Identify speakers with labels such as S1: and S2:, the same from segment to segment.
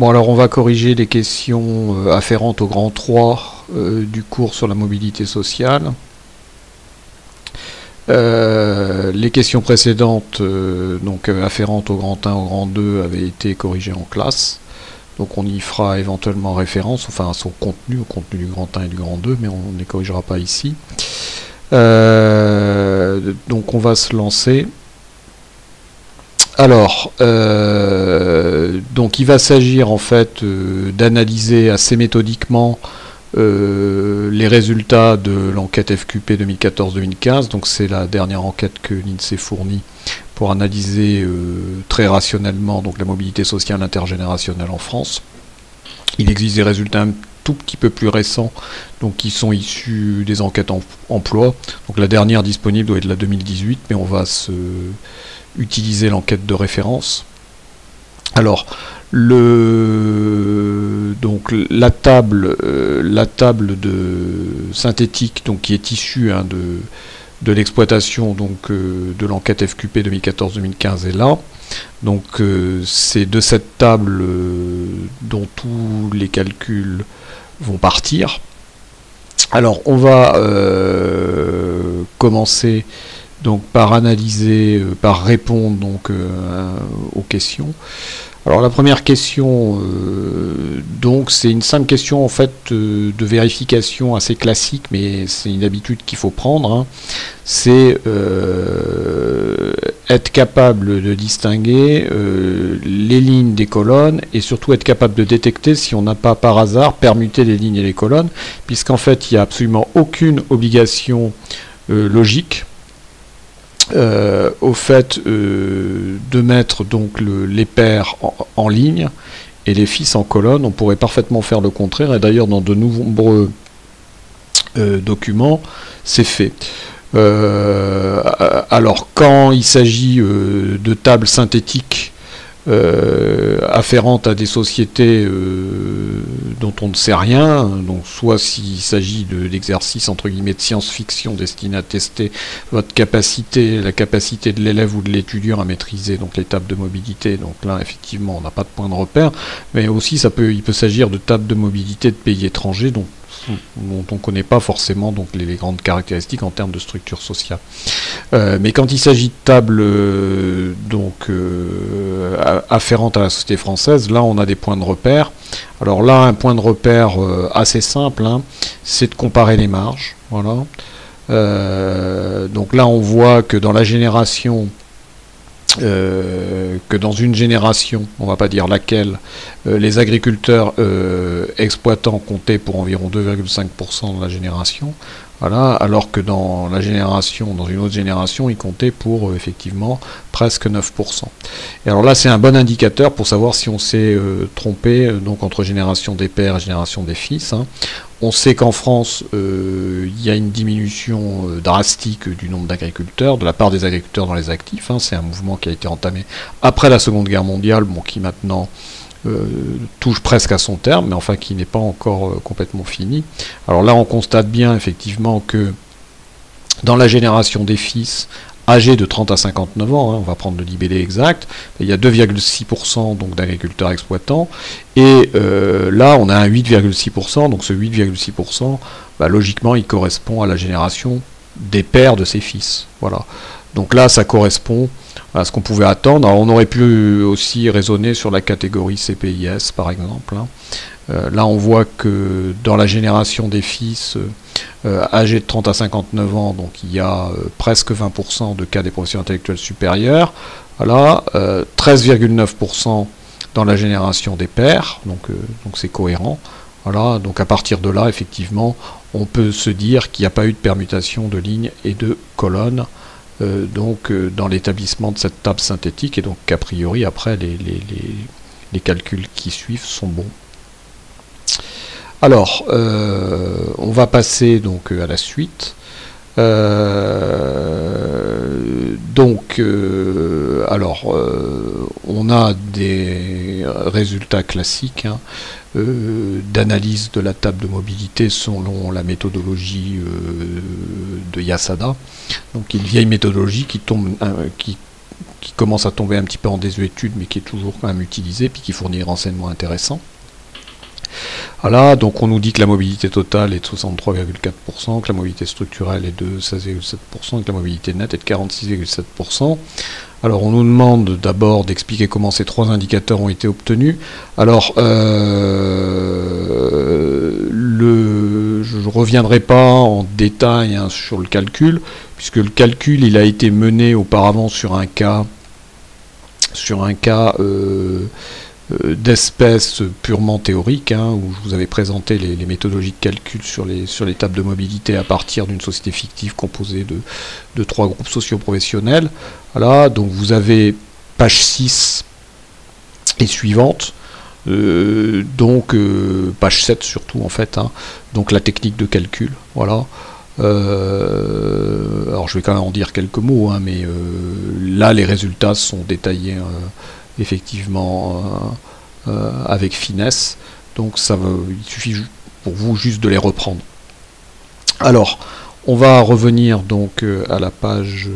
S1: Bon, alors on va corriger les questions afférentes au grand 3 du cours sur la mobilité sociale. Les questions précédentes, afférentes au grand 1, au grand 2, avaient été corrigées en classe. Donc on y fera éventuellement référence, enfin à son contenu, au contenu du grand 1 et du grand 2, mais on ne les corrigera pas ici. Donc on va se lancer. Alors, donc il va s'agir en fait d'analyser assez méthodiquement les résultats de l'enquête FQP 2014-2015. Donc c'est la dernière enquête que l'INSEE fournit pour analyser très rationnellement donc la mobilité sociale intergénérationnelle en France. Il existe des résultats un tout petit peu plus récents, donc qui sont issus des enquêtes emploi. Donc la dernière disponible doit être la 2018, mais on va utiliser l'enquête de référence. Alors, la table synthétique donc, qui est issue de l'exploitation de l'enquête FQP 2014-2015 est là. Donc c'est de cette table dont tous les calculs vont partir. Alors on va commencer donc par analyser, par répondre donc aux questions. Alors la première question, donc c'est une simple question en fait de vérification assez classique, mais c'est une habitude qu'il faut prendre. Hein. C'est être capable de distinguer les lignes des colonnes et surtout être capable de détecter si on n'a pas par hasard permuté les lignes et les colonnes, puisqu'en fait il n'y a absolument aucune obligation logique au fait de mettre donc les pairs en ligne et les fils en colonne. On pourrait parfaitement faire le contraire, et d'ailleurs dans de nombreux documents c'est fait. Alors quand il s'agit de tables synthétiques afférentes à des sociétés dont on ne sait rien, donc soit s'il s'agit d'exercices entre guillemets de science-fiction destinés à tester votre capacité, la capacité de l'élève ou de l'étudiant à maîtriser donc les tables de mobilité, donc là effectivement on n'a pas de point de repère, mais aussi il peut s'agir de tables de mobilité de pays étrangers dont on ne connaît pas forcément donc les grandes caractéristiques en termes de structure sociale. Mais quand il s'agit de tables afférentes à la société française, là on a des points de repère. Alors là, un point de repère assez simple, hein, c'est de comparer les marges. Voilà. Donc là on voit que dans la génération que dans une génération, on va pas dire laquelle, les agriculteurs exploitants comptaient pour environ 2,5% de la génération, voilà, alors que dans une autre génération, ils comptaient pour effectivement presque 9%. Et alors là, c'est un bon indicateur pour savoir si on s'est trompé donc entre génération des pères et génération des fils. Hein. On sait qu'en France, il y a une diminution drastique du nombre d'agriculteurs, de la part des agriculteurs dans les actifs. Hein. C'est un mouvement qui a été entamé après la Seconde Guerre mondiale, bon, qui maintenant touche presque à son terme, mais enfin qui n'est pas encore complètement fini. Alors là, on constate bien effectivement que dans la génération des fils, âgés de 30 à 59 ans, hein, on va prendre le libellé exact, il y a 2,6% donc d'agriculteurs exploitants, et là on a un 8,6%, donc ce 8,6%, bah, logiquement il correspond à la génération des pères de ses fils. Voilà. Donc là ça correspond à ce qu'on pouvait attendre. Alors, on aurait pu aussi raisonner sur la catégorie CPIS par exemple. Hein. Là on voit que dans la génération des fils âgés de 30 à 59 ans, donc il y a presque 20% de cas des professions intellectuelles supérieures. Voilà, 13,9% dans la génération des pères, donc c'est cohérent. Voilà, donc à partir de là, effectivement, on peut se dire qu'il n'y a pas eu de permutation de lignes et de colonnes dans l'établissement de cette table synthétique, et donc qu'a priori après les calculs qui suivent sont bons. Alors, on va passer donc à la suite. On a des résultats classiques hein, d'analyse de la table de mobilité selon la méthodologie de Yasada. Donc une vieille méthodologie qui qui commence à tomber un petit peu en désuétude, mais qui est toujours quand même utilisé, puis qui fournit des renseignements intéressants. Voilà, donc on nous dit que la mobilité totale est de 63,4%, que la mobilité structurelle est de 16,7%, que la mobilité nette est de 46,7%. Alors on nous demande d'abord d'expliquer comment ces trois indicateurs ont été obtenus. Alors je ne reviendrai pas en détail sur le calcul, puisque le calcul il a été mené auparavant sur un cas d'espèces purement théoriques, où je vous avais présenté les méthodologies de calcul sur les tables de mobilité à partir d'une société fictive composée de trois groupes socio-professionnels. Voilà, donc vous avez page 6 et suivante, donc page 7 surtout en fait, donc la technique de calcul, voilà. Alors je vais quand même en dire quelques mots, mais là les résultats sont détaillés effectivement avec finesse, donc il suffit pour vous juste de les reprendre. Alors on va revenir donc à la page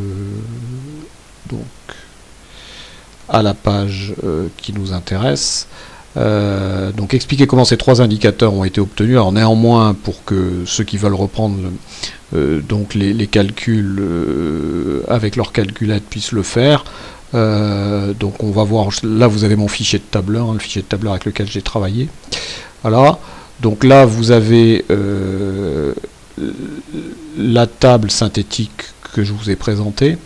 S1: qui nous intéresse. Donc expliquer comment ces trois indicateurs ont été obtenus. Alors néanmoins, pour que ceux qui veulent reprendre donc les calculs avec leur calculette puissent le faire, donc on va voir, là vous avez mon fichier de tableur, le fichier de tableur avec lequel j'ai travaillé. Voilà, donc là vous avez la table synthétique que je vous ai présentée.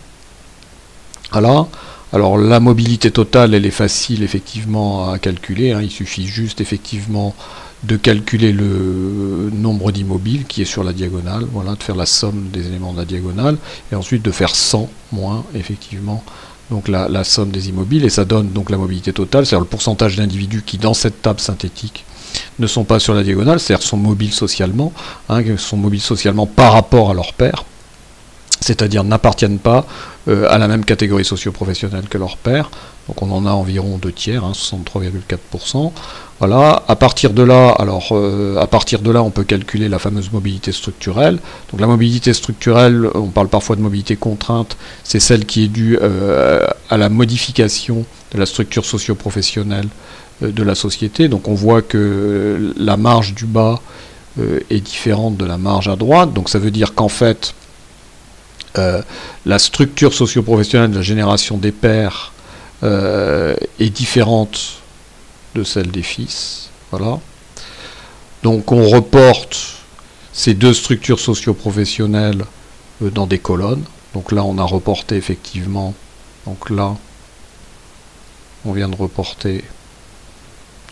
S1: Voilà. Alors la mobilité totale, elle est facile effectivement à calculer, il suffit juste effectivement de calculer le nombre d'immobiles qui est sur la diagonale, voilà, de faire la somme des éléments de la diagonale, et ensuite de faire 100 moins effectivement donc la somme des immobiles, et ça donne donc la mobilité totale, c'est-à-dire le pourcentage d'individus qui dans cette table synthétique ne sont pas sur la diagonale, c'est-à-dire sont mobiles socialement, sont mobiles socialement par rapport à leur pairs, c'est-à-dire n'appartiennent pas à la même catégorie socio-professionnelle que leur père. Donc on en a environ 2 tiers, 63,4%. Voilà. À partir de là, on peut calculer la fameuse mobilité structurelle. Donc la mobilité structurelle, on parle parfois de mobilité contrainte, c'est celle qui est due à la modification de la structure socio-professionnelle de la société. Donc on voit que la marge du bas est différente de la marge à droite. Donc ça veut dire qu'en fait, la structure socio-professionnelle de la génération des pères est différente de celle des fils. Voilà. Donc on reporte ces deux structures socio-professionnelles dans des colonnes. Donc là on a reporté effectivement, donc là on vient de reporter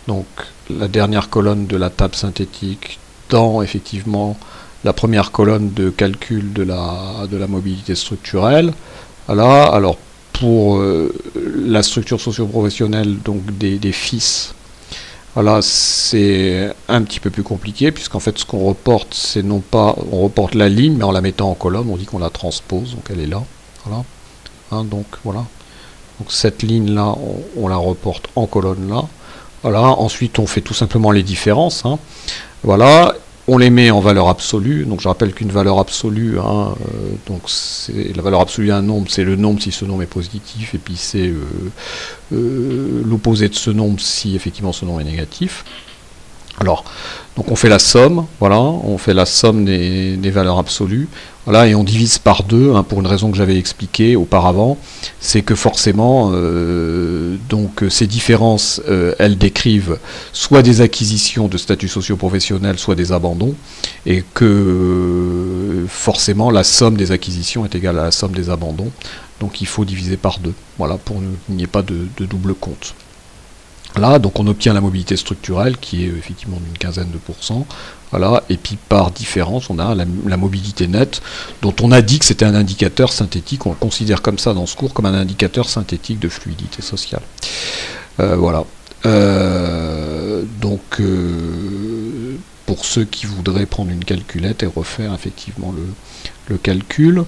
S1: donc la dernière colonne de la table synthétique dans effectivement la première colonne de calcul de la mobilité structurelle. Voilà. Alors pour la structure socio-professionnelle donc des fils, voilà, c'est un petit peu plus compliqué, puisqu'en fait ce qu'on reporte, c'est non pas, on reporte la ligne, mais en la mettant en colonne, on dit qu'on la transpose, donc elle est là. Voilà. Donc voilà. Donc cette ligne là, on la reporte en colonne là. Voilà. Ensuite on fait tout simplement les différences. Voilà. On les met en valeur absolue, donc je rappelle qu'une valeur absolue, donc c'est la valeur absolue d'un nombre, c'est le nombre si ce nombre est positif, et puis c'est l'opposé de ce nombre si effectivement ce nombre est négatif. Alors, donc on fait la somme, voilà, on fait la somme des valeurs absolues, voilà, et on divise par 2, pour une raison que j'avais expliquée auparavant, c'est que forcément, donc ces différences, elles décrivent soit des acquisitions de statut socio-professionnel, soit des abandons, et que forcément la somme des acquisitions est égale à la somme des abandons, donc il faut diviser par 2, voilà, pour qu'il n'y ait pas de double compte. Là, donc on obtient la mobilité structurelle qui est effectivement d'une quinzaine de pourcents. Voilà, et puis par différence, on a la mobilité nette, dont on a dit que c'était un indicateur synthétique, on le considère comme ça dans ce cours, comme un indicateur synthétique de fluidité sociale. Voilà. Donc, pour ceux qui voudraient prendre une calculette et refaire effectivement le calcul.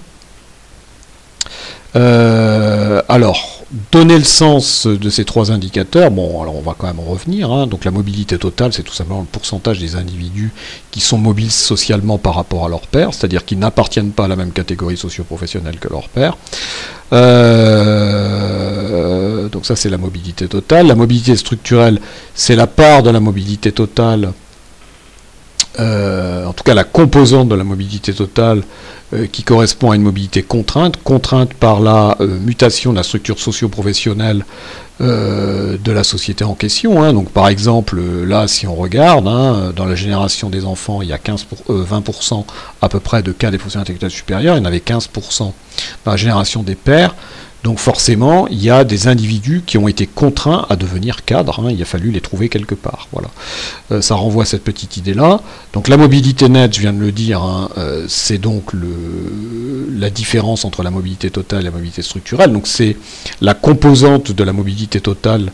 S1: Alors, donner le sens de ces trois indicateurs, bon, alors on va quand même en revenir, donc la mobilité totale, c'est tout simplement le pourcentage des individus qui sont mobiles socialement par rapport à leur père, c'est-à-dire qui n'appartiennent pas à la même catégorie socio-professionnelle que leur père. donc ça c'est la mobilité totale. La mobilité structurelle, c'est la part de la mobilité totale, en tout cas la composante de la mobilité totale qui correspond à une mobilité contrainte, contrainte par la mutation de la structure socio-professionnelle de la société en question. Hein. Donc par exemple, là si on regarde, hein, dans la génération des enfants, il y a 20% à peu près de cas des professions intellectuelles supérieures, il y en avait 15% dans la génération des pères. Donc forcément, il y a des individus qui ont été contraints à devenir cadres, hein, il a fallu les trouver quelque part. Voilà. Ça renvoie à cette petite idée-là. Donc la mobilité nette, je viens de le dire, hein, c'est donc la différence entre la mobilité totale et la mobilité structurelle. Donc c'est la composante de la mobilité totale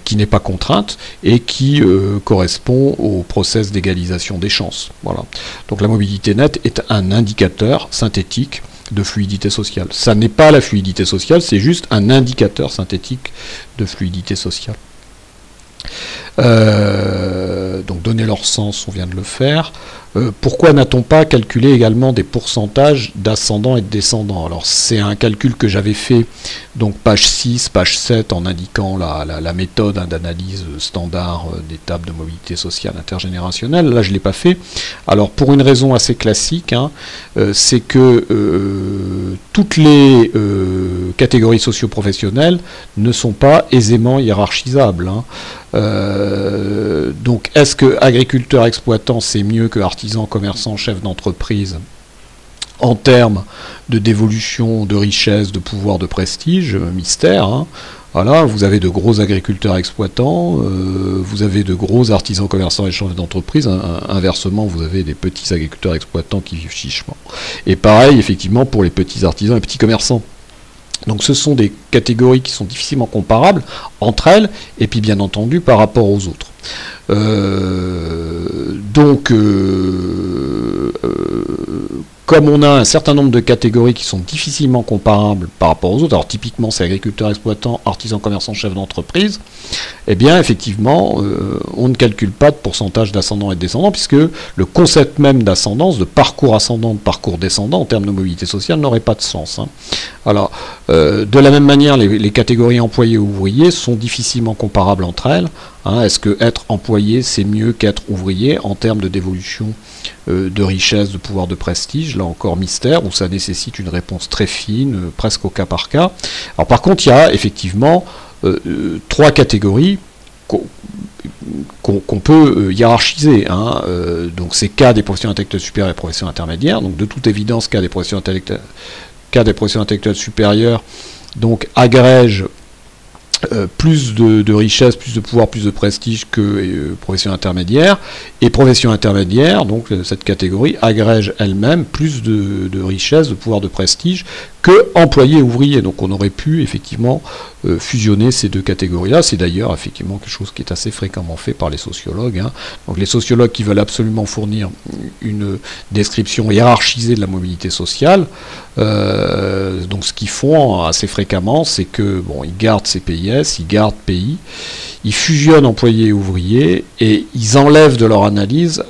S1: qui n'est pas contrainte et qui correspond au process d'égalisation des chances. Voilà. Donc la mobilité nette est un indicateur synthétique de fluidité sociale. Ça n'est pas la fluidité sociale, c'est juste un indicateur synthétique de fluidité sociale. Donc donner leur sens, on vient de le faire. Pourquoi n'a-t-on pas calculé également des pourcentages d'ascendants et de descendants? Alors c'est un calcul que j'avais fait, donc page 6, page 7, en indiquant la méthode d'analyse standard des tables de mobilité sociale intergénérationnelle. Là je ne l'ai pas fait. Alors pour une raison assez classique, hein, c'est que toutes les catégories socio-professionnelles ne sont pas aisément hiérarchisables. Hein. Donc est-ce que agriculteur exploitant c'est mieux que artisan, commerçant, chef d'entreprise en termes de dévolution, de richesse, de pouvoir, de prestige? Mystère. Hein. Voilà, vous avez de gros agriculteurs exploitants, vous avez de gros artisans, commerçants et chefs d'entreprise. Inversement, vous avez des petits agriculteurs exploitants qui vivent chichement. Et pareil, effectivement, pour les petits artisans et petits commerçants. Donc ce sont des catégories qui sont difficilement comparables entre elles, et puis bien entendu par rapport aux autres. Comme on a un certain nombre de catégories qui sont difficilement comparables par rapport aux autres, alors typiquement c'est agriculteur, exploitant, artisan, commerçant, chef d'entreprise, eh bien effectivement on ne calcule pas de pourcentage d'ascendant et de descendant, puisque le concept même d'ascendance, de parcours ascendant, de parcours descendant en termes de mobilité sociale n'aurait pas de sens. Hein. Alors de la même manière, les catégories employés et ouvriers sont difficilement comparables entre elles. Hein. Est-ce que être employé c'est mieux qu'être ouvrier en termes de dévolution de richesse, de pouvoir, de prestige? Là encore mystère, où ça nécessite une réponse très fine, presque au cas par cas. Alors par contre, il y a effectivement trois catégories qu'on peut hiérarchiser. Hein. Donc c'est cas des professions intellectuelles supérieures et professions intermédiaires. Donc de toute évidence, cas des professions intellectuelles supérieures, donc agrège plus de richesse, plus de pouvoir, plus de prestige que profession intermédiaire, et profession intermédiaire, donc cette catégorie, agrège elle-même plus de richesse, de pouvoir, de prestige que employé ouvrier. Donc on aurait pu effectivement fusionner ces deux catégories-là. C'est d'ailleurs effectivement quelque chose qui est assez fréquemment fait par les sociologues. Hein. Donc les sociologues qui veulent absolument fournir une description hiérarchisée de la mobilité sociale, donc ce qu'ils font assez fréquemment, c'est que bon, ils gardent CPIS, ils gardent pays, ils fusionnent employés et ouvriers et ils enlèvent de leur analyse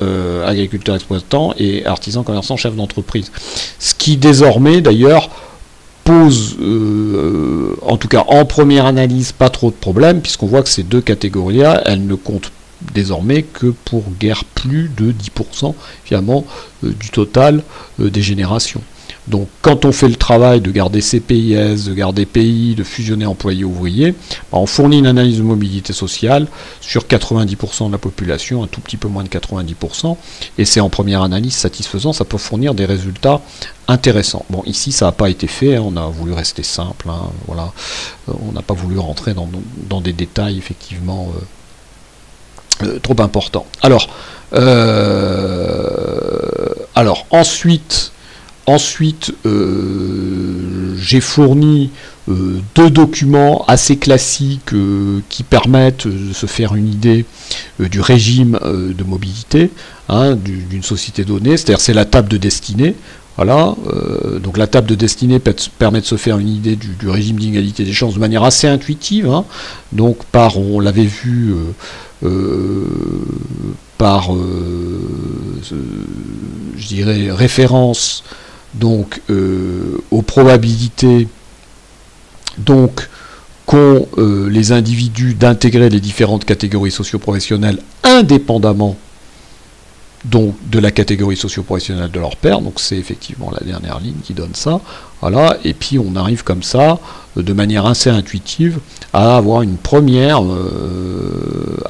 S1: agriculteurs exploitants et artisans, commerçants, chefs d'entreprise. Ce qui désormais d'ailleurs pose, en tout cas en première analyse, pas trop de problèmes, puisqu'on voit que ces deux catégories-là, elles ne comptent désormais que pour guère plus de 10% finalement du total des générations. Donc quand on fait le travail de garder CPIS, de garder pays, de fusionner employés-ouvriers, on fournit une analyse de mobilité sociale sur 90% de la population, un tout petit peu moins de 90%, et c'est en première analyse satisfaisant, ça peut fournir des résultats intéressants. Bon, ici ça n'a pas été fait, hein, on a voulu rester simple, hein, voilà. On n'a pas voulu rentrer dans des détails effectivement trop importants. Alors ensuite, j'ai fourni deux documents assez classiques qui permettent de se faire une idée du régime de mobilité hein, d'une société donnée, c'est-à-dire c'est la table de destinée. Voilà, donc la table de destinée permet de se faire une idée du régime d'inégalité des chances de manière assez intuitive, hein, donc on l'avait vu par, je dirais, référence donc aux probabilités donc qu'ont les individus d'intégrer les différentes catégories socio-professionnelles indépendamment donc de la catégorie socio-professionnelle de leur père, donc c'est effectivement la dernière ligne qui donne ça, voilà, et puis on arrive comme ça, de manière assez intuitive, à avoir une première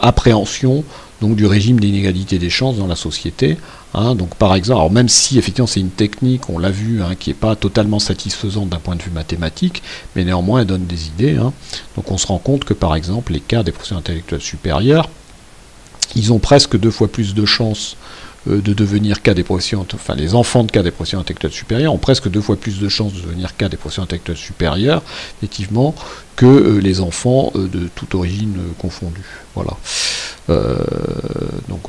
S1: appréhension donc du régime d'inégalité des chances dans la société. Hein, donc par exemple, alors même si effectivement c'est une technique, on l'a vu, hein, qui n'est pas totalement satisfaisante d'un point de vue mathématique, mais néanmoins elle donne des idées. Hein. Donc on se rend compte que par exemple les cas des professions intellectuelles supérieures, ils ont presque 2 fois plus de chances de devenir cas des professions, enfin les enfants de cas des professions intellectuelles supérieures ont presque 2 fois plus de chances de devenir cas des professions intellectuelles supérieures, effectivement, que les enfants de toute origine confondue. Voilà. Donc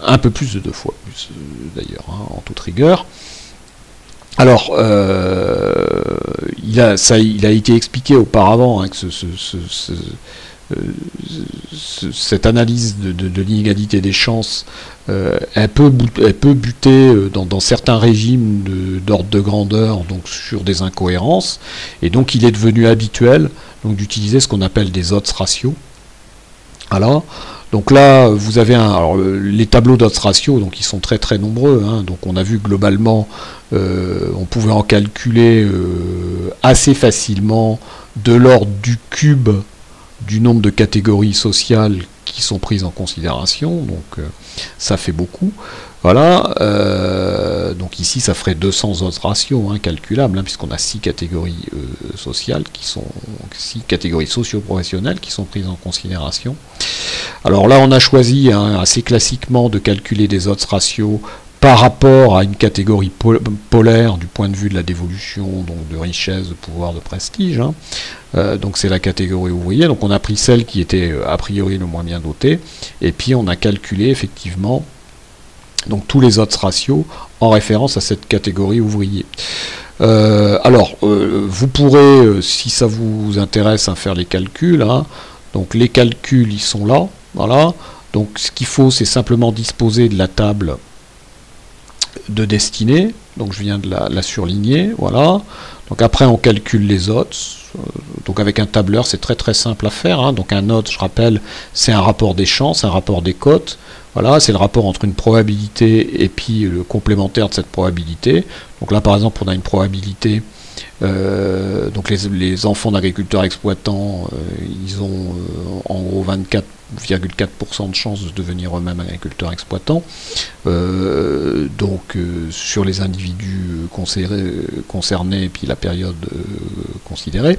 S1: un peu plus de 2 fois plus d'ailleurs, hein, en toute rigueur. Alors, il a été expliqué auparavant, hein, que cette analyse de l'inégalité des chances, elle peut buter dans certains régimes d'ordre de grandeur, donc sur des incohérences, et donc il est devenu habituel d'utiliser ce qu'on appelle des odds ratios. Voilà. Donc là, vous avez les tableaux d'odds ratio, donc ils sont très très nombreux. Hein, donc on a vu globalement, on pouvait en calculer assez facilement de l'ordre du cube du nombre de catégories sociales qui sont prises en considération, donc ça fait beaucoup. Voilà, donc ici ça ferait 200 odds ratio, hein, calculables, hein, puisqu'on a 6 catégories sociales, 6 catégories socio-professionnelles qui sont prises en considération. Alors là on a choisi, hein, assez classiquement de calculer des odds ratios par rapport à une catégorie polaire du point de vue de la dévolution, donc de richesse, de pouvoir, de prestige. Hein. Donc c'est la catégorie ouvrier. Donc on a pris celle qui était a priori le moins bien dotée, et puis on a calculé effectivement donc tous les odds ratios en référence à cette catégorie ouvrier. Vous pourrez, si ça vous intéresse, hein, faire les calculs. Hein. Donc les calculs, ils sont là. Voilà. Donc ce qu'il faut, c'est simplement disposer de la table de destinée, donc je viens de la surligner, voilà. Donc après on calcule les odds, donc avec un tableur c'est très très simple à faire, hein. Donc un odds, je rappelle, c'est un rapport des chances, un rapport des cotes, voilà, c'est le rapport entre une probabilité et puis le complémentaire de cette probabilité. Donc là par exemple on a une probabilité, donc les enfants d'agriculteurs exploitants, ils ont en gros 24,4% de chances de devenir eux-mêmes agriculteurs exploitants. Sur les individus concernés et puis la période considérée.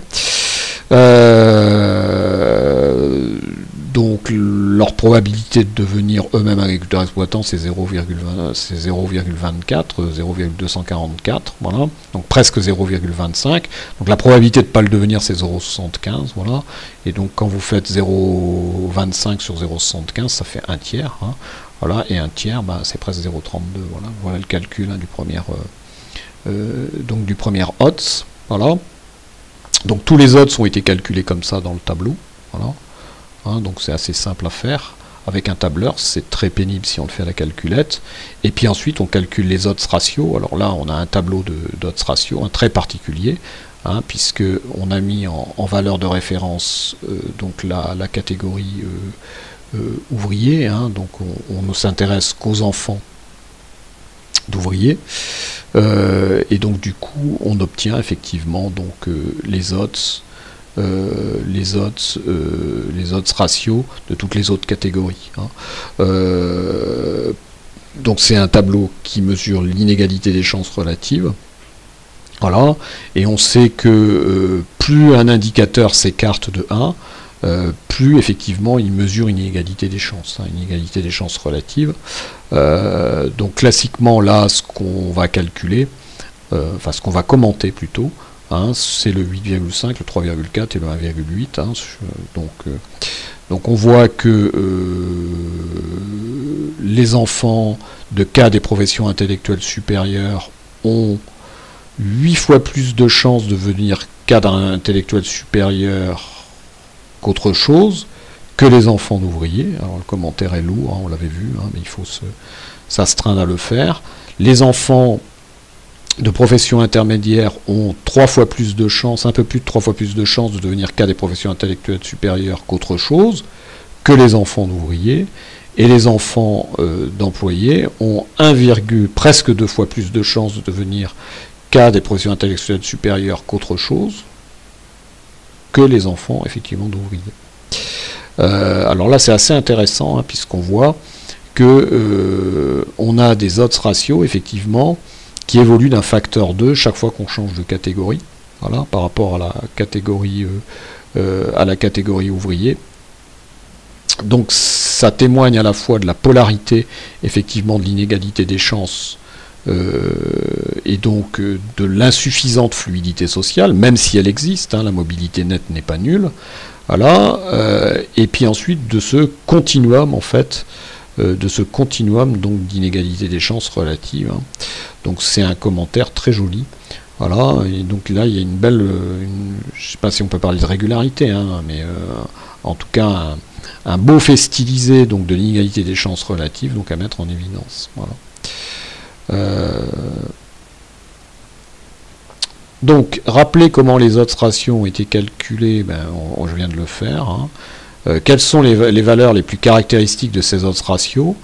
S1: Donc leur probabilité de devenir eux-mêmes agriculteurs exploitants, c'est 0,24, 0,244, voilà, donc presque 0,25. Donc la probabilité de ne pas le devenir, c'est 0,75, voilà. Et donc quand vous faites 0,25 sur 0,75, ça fait un tiers, hein, voilà, et un tiers, bah, c'est presque 0,32, voilà. Voilà le calcul, hein, du premier odds, voilà. Donc tous les odds ont été calculés comme ça dans le tableau, voilà. Hein, donc c'est assez simple à faire avec un tableur, c'est très pénible si on le fait à la calculette. Et puis ensuite on calcule les odds ratios. Alors là on a un tableau d'odds ratio, un très particulier, hein, puisque on a mis en valeur de référence donc la catégorie ouvrier, hein, donc on ne s'intéresse qu'aux enfants d'ouvriers, et donc du coup on obtient effectivement donc les odds ratios de toutes les autres catégories. Hein. Donc c'est un tableau qui mesure l'inégalité des chances relatives. Voilà. Et on sait que plus un indicateur s'écarte de 1, plus effectivement il mesure une inégalité des chances, hein, une inégalité des chances relatives. Donc classiquement là, ce qu'on va calculer, enfin ce qu'on va commenter plutôt, hein, c'est le 8,5, le 3,4 et le 1,8. Hein, donc on voit que les enfants de cas des professions intellectuelles supérieures ont 8 fois plus de chances de devenir cadre intellectuel supérieur qu'autre chose que les enfants d'ouvriers. Alors le commentaire est lourd, hein, on l'avait vu, hein, mais il faut s'astreindre à le faire. Les enfants de professions intermédiaires ont 3 fois plus de chances, un peu plus de 3 fois plus de chances de devenir cadres des professions intellectuelles supérieures qu'autre chose, que les enfants d'ouvriers, et les enfants d'employés ont presque 2 fois plus de chances de devenir cadres des professions intellectuelles supérieures qu'autre chose, que les enfants effectivement d'ouvriers. Alors là c'est assez intéressant, hein, puisqu'on voit que on a des odds ratios effectivement qui évoluent d'un facteur 2 chaque fois qu'on change de catégorie, voilà, par rapport à la catégorie ouvrier. Donc ça témoigne à la fois de la polarité effectivement de l'inégalité des chances et donc de l'insuffisante fluidité sociale, même si elle existe, hein, la mobilité nette n'est pas nulle, voilà, et puis ensuite de ce continuum en fait, donc d'inégalité des chances relatives, hein. Donc c'est un commentaire très joli, voilà, et donc là il y a une belle, je ne sais pas si on peut parler de régularité, hein, mais en tout cas un beau fait stylisé donc de l'inégalité des chances relatives, donc à mettre en évidence, voilà. Donc rappeler comment les odds ratios ont été calculés, ben, je viens de le faire, hein. Quelles sont les valeurs les plus caractéristiques de ces odds ratios?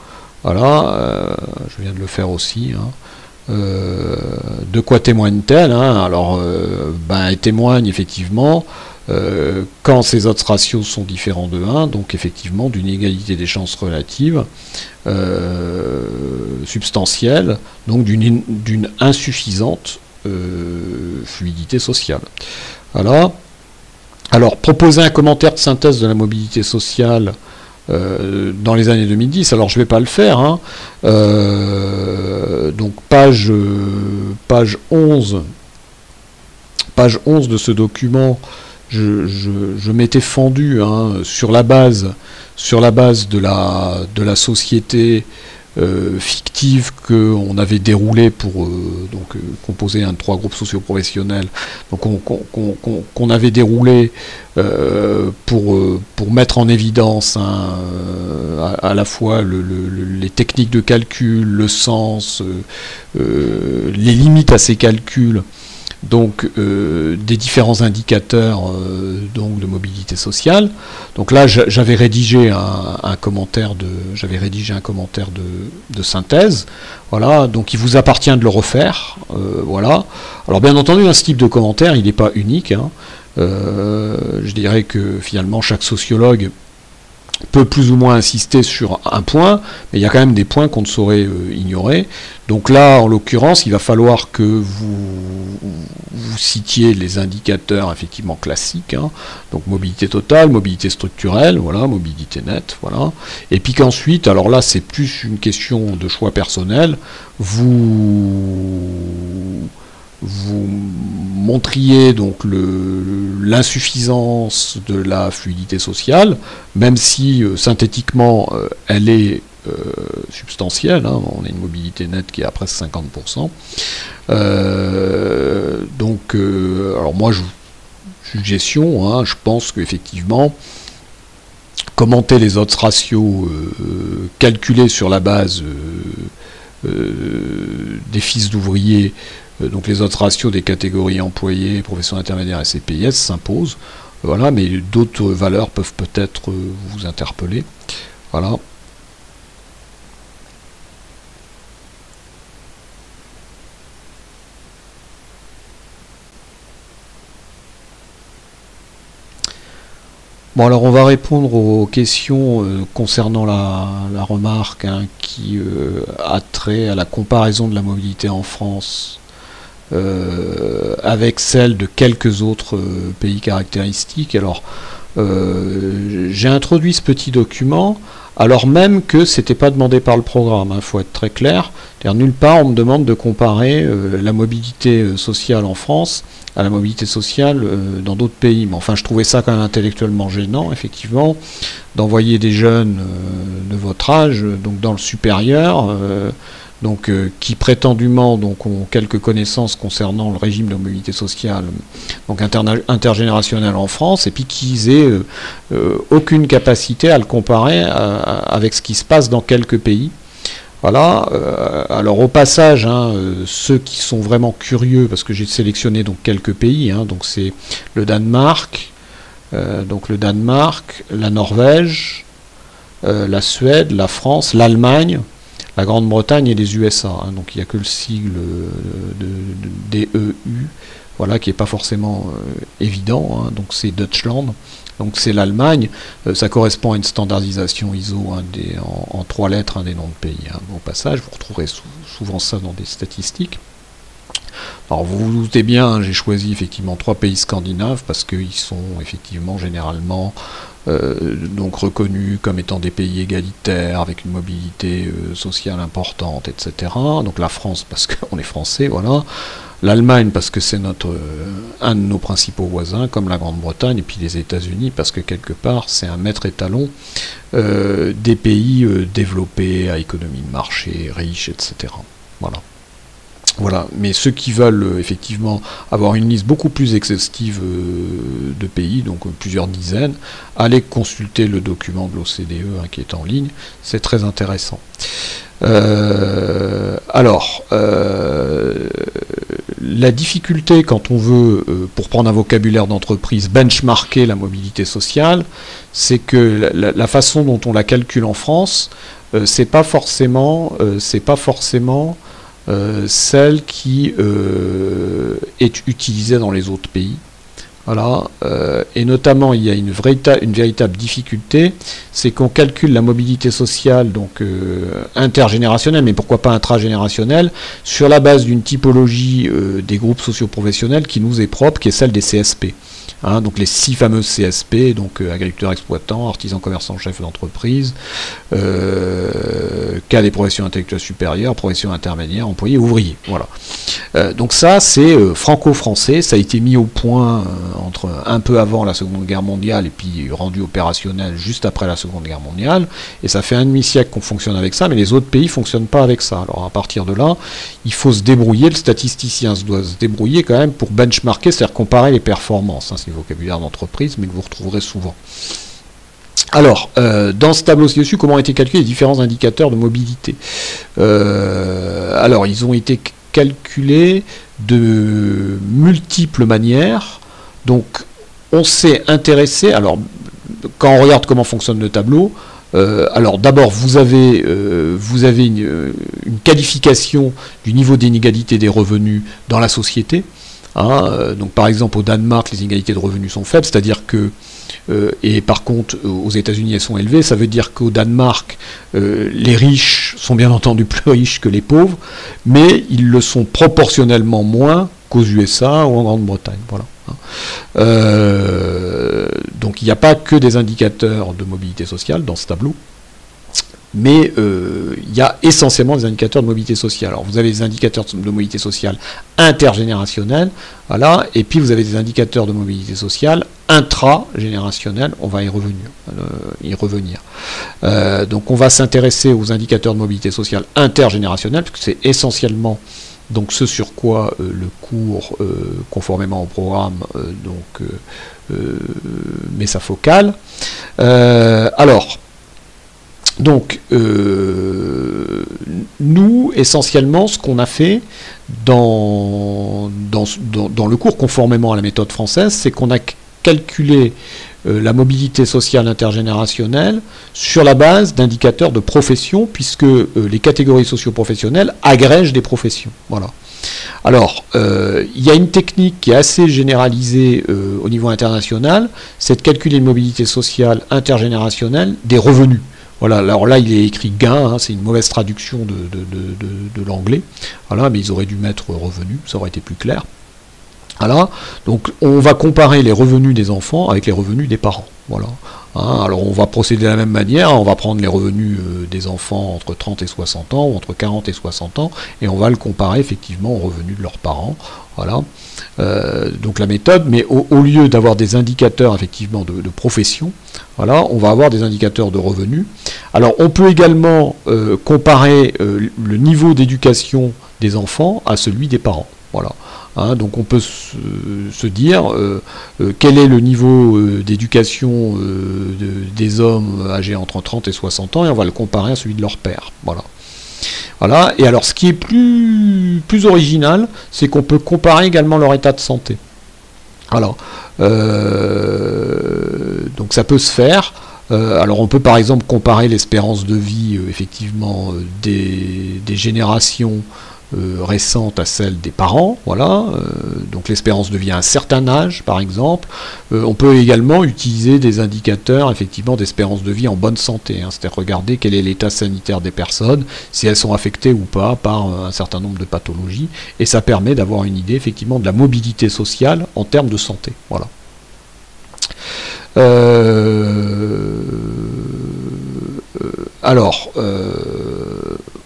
S1: Voilà, je viens de le faire aussi, hein. De quoi témoigne-t-elle, hein? Alors, elle témoigne effectivement quand ces odds ratios sont différents de 1, donc effectivement d'une égalité des chances relatives substantielle, donc d'une insuffisante fluidité sociale. Voilà. Alors, proposer un commentaire de synthèse de la mobilité sociale dans les années 2010, alors je ne vais pas le faire, hein. Donc page 11 de ce document, je m'étais fendu, hein, sur la base de la société fictive qu'on avait déroulée pour composer un 3 groupes socio-professionnels, donc qu'on avait déroulé pour mettre en évidence, hein, à la fois les techniques de calcul, le sens, les limites à ces calculs, donc des différents indicateurs donc de mobilité sociale. Donc là j'avais rédigé un commentaire de synthèse, voilà, donc il vous appartient de le refaire, voilà. Alors bien entendu, ce type de commentaire il n'est pas unique, hein. Je dirais que finalement chaque sociologue peut plus ou moins insister sur un point, mais il y a quand même des points qu'on ne saurait ignorer. Donc là, en l'occurrence, il va falloir que vous citiez les indicateurs effectivement classiques, hein, donc mobilité totale, mobilité structurelle, voilà, mobilité nette, voilà. Et puis qu'ensuite, alors là, c'est plus une question de choix personnel, vous montriez donc l'insuffisance de la fluidité sociale, même si synthétiquement elle est substantielle, hein, on a une mobilité nette qui est à presque 50%. Alors moi, suggestion, hein, je pense qu'effectivement, commenter les odds ratios calculés sur la base des fils d'ouvriers, donc les autres ratios des catégories employées, professions intermédiaires et CPIS s'imposent, voilà, mais d'autres valeurs peuvent peut-être vous interpeller, voilà. Bon, alors on va répondre aux questions concernant la remarque, hein, qui a trait à la comparaison de la mobilité en France avec celle de quelques autres pays caractéristiques. Alors, j'ai introduit ce petit document, alors même que ce n'était pas demandé par le programme, il faut être très clair. Nulle part on me demande de comparer la mobilité sociale en France à la mobilité sociale dans d'autres pays. Mais enfin, je trouvais ça quand même intellectuellement gênant, effectivement, d'envoyer des jeunes de votre âge, donc dans le supérieur, qui prétendument donc, ont quelques connaissances concernant le régime de mobilité sociale donc intergénérationnelle en France, et puis qu'ils aient aucune capacité à le comparer avec ce qui se passe dans quelques pays. Voilà. Alors au passage, hein, ceux qui sont vraiment curieux, parce que j'ai sélectionné donc quelques pays, hein, donc c'est le Danemark, la Norvège, la Suède, la France, l'Allemagne, la Grande-Bretagne et les USA. Hein, donc il n'y a que le sigle DEU, voilà, qui n'est pas forcément évident. Hein, donc c'est Deutschland. Donc c'est l'Allemagne, ça correspond à une standardisation ISO en 3 lettres, des noms de pays. Hein. Au passage, vous retrouverez souvent ça dans des statistiques. Alors vous vous doutez bien, hein, j'ai choisi effectivement 3 pays scandinaves parce qu'ils sont effectivement généralement donc reconnus comme étant des pays égalitaires, avec une mobilité sociale importante, etc. Donc la France parce qu'on est français, voilà. L'Allemagne parce que c'est un de nos principaux voisins, comme la Grande-Bretagne, et puis les États-Unis parce que quelque part c'est un maître étalon des pays développés à économie de marché, riches, etc. Voilà. Voilà, mais ceux qui veulent effectivement avoir une liste beaucoup plus exhaustive de pays, donc plusieurs dizaines, allez consulter le document de l'OCDE hein, qui est en ligne, c'est très intéressant. La difficulté quand on veut, pour prendre un vocabulaire d'entreprise, benchmarker la mobilité sociale, c'est que la façon dont on la calcule en France, c'est pas forcément celle qui est utilisée dans les autres pays. Voilà, et notamment il y a une véritable difficulté, c'est qu'on calcule la mobilité sociale donc intergénérationnelle, mais pourquoi pas intragénérationnelle, sur la base d'une typologie des groupes socio-professionnels qui nous est propre, qui est celle des CSP. Hein, donc les 6 fameuses CSP, donc agriculteurs exploitants, artisans commerçants, chefs d'entreprise, cas des professions intellectuelles supérieures, professions intermédiaires, employés, ouvriers. Voilà. Donc ça, c'est franco-français, ça a été mis au point un peu avant la Seconde Guerre mondiale et puis rendu opérationnel juste après la Seconde Guerre mondiale, et ça fait un demi-siècle qu'on fonctionne avec ça, mais les autres pays ne fonctionnent pas avec ça. Alors à partir de là, il faut se débrouiller, le statisticien doit se débrouiller quand même pour benchmarker, c'est-à-dire comparer les performances. Hein, c'est le vocabulaire d'entreprise, mais que vous retrouverez souvent. Alors, dans ce tableau ci-dessus, comment ont été calculés les différents indicateurs de mobilité? Alors, ils ont été calculés de multiples manières. Donc, on s'est intéressé, alors, quand on regarde comment fonctionne le tableau, alors d'abord, vous avez une qualification du niveau d'inégalité des revenus dans la société. Hein, donc par exemple au Danemark les inégalités de revenus sont faibles, c'est-à-dire que et par contre aux États-Unis elles sont élevées, ça veut dire qu'au Danemark les riches sont bien entendu plus riches que les pauvres, mais ils le sont proportionnellement moins qu'aux USA ou en Grande-Bretagne. Voilà. Donc il n'y a pas que des indicateurs de mobilité sociale dans ce tableau. Mais il y a essentiellement des indicateurs de mobilité sociale. Alors vous avez des indicateurs de mobilité sociale intergénérationnels, voilà, et puis vous avez des indicateurs de mobilité sociale intragénérationnels, on va y revenir. Donc on va s'intéresser aux indicateurs de mobilité sociale intergénérationnelle, parce que c'est essentiellement donc ce sur quoi le cours, conformément au programme, met sa focale. Donc, nous, essentiellement, ce qu'on a fait dans le cours, conformément à la méthode française, c'est qu'on a calculé la mobilité sociale intergénérationnelle sur la base d'indicateurs de profession, puisque les catégories socio-professionnelles agrègent des professions. Voilà. Alors, il y a une technique qui est assez généralisée au niveau international, c'est de calculer une mobilité sociale intergénérationnelle des revenus. Voilà, alors là il est écrit gain, hein, c'est une mauvaise traduction de l'anglais, voilà, mais ils auraient dû mettre revenu, ça aurait été plus clair. Voilà, donc on va comparer les revenus des enfants avec les revenus des parents. Voilà. Hein, alors on va procéder de la même manière, on va prendre les revenus des enfants entre 30 et 60 ans, ou entre 40 et 60 ans, et on va le comparer effectivement aux revenus de leurs parents. Voilà. Donc la méthode, mais au lieu d'avoir des indicateurs effectivement de profession, voilà, on va avoir des indicateurs de revenus. Alors on peut également comparer le niveau d'éducation des enfants à celui des parents. Voilà. Hein, donc on peut se dire quel est le niveau d'éducation des hommes âgés entre 30 et 60 ans, et on va le comparer à celui de leur père. Voilà. Voilà. Et alors, ce qui est plus original, c'est qu'on peut comparer également leur état de santé. Alors, donc ça peut se faire. Alors on peut par exemple comparer l'espérance de vie effectivement des générations récentes à celle des parents, voilà. Donc l'espérance de vie à un certain âge par exemple. On peut également utiliser des indicateurs effectivement d'espérance de vie en bonne santé, hein, c'est-à-dire regarder quel est l'état sanitaire des personnes, si elles sont affectées ou pas par un certain nombre de pathologies, et ça permet d'avoir une idée effectivement de la mobilité sociale en termes de santé, voilà. Alors,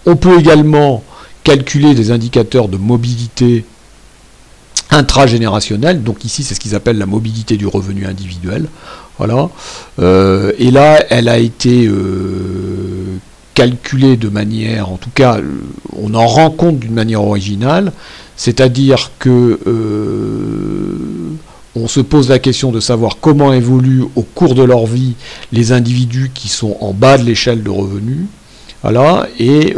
S1: on peut également calculer des indicateurs de mobilité intragénérationnelle, donc ici c'est ce qu'ils appellent la mobilité du revenu individuel, voilà. Et là, elle a été calculée de manière, en tout cas, on en rend compte d'une manière originale, c'est-à-dire que on se pose la question de savoir comment évoluent au cours de leur vie les individus qui sont en bas de l'échelle de revenus, voilà, et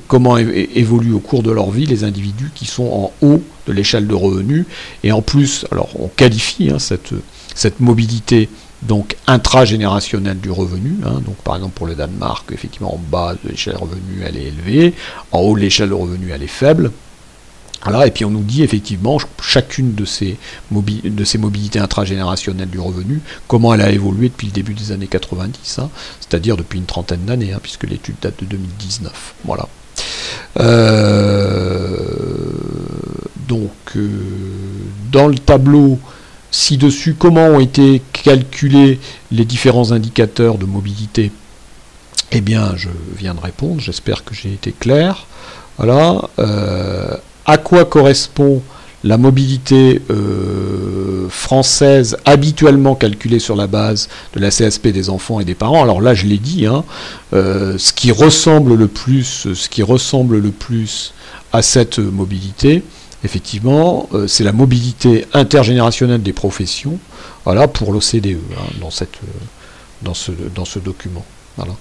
S1: comment évoluent au cours de leur vie les individus qui sont en haut de l'échelle de revenus. Et en plus, alors on qualifie hein, cette mobilité donc intragénérationnelle du revenu, hein, donc par exemple pour le Danemark, effectivement en bas de l'échelle de revenus elle est élevée, en haut de l'échelle de revenus elle est faible. Voilà, et puis on nous dit effectivement chacune de ces mobilités intragénérationnelles du revenu, comment elle a évolué depuis le début des années 90, hein, c'est-à-dire depuis une trentaine d'années, hein, puisque l'étude date de 2019. Voilà. Dans le tableau ci-dessus, comment ont été calculés les différents indicateurs de mobilité? Eh bien, je viens de répondre, j'espère que j'ai été clair. Voilà. À quoi correspond la mobilité française habituellement calculée sur la base de la CSP des enfants et des parents? Alors là, je l'ai dit, hein, ce qui ressemble le plus à cette mobilité, effectivement, c'est la mobilité intergénérationnelle des professions, voilà, pour l'OCDE, hein, dans ce document. Voilà.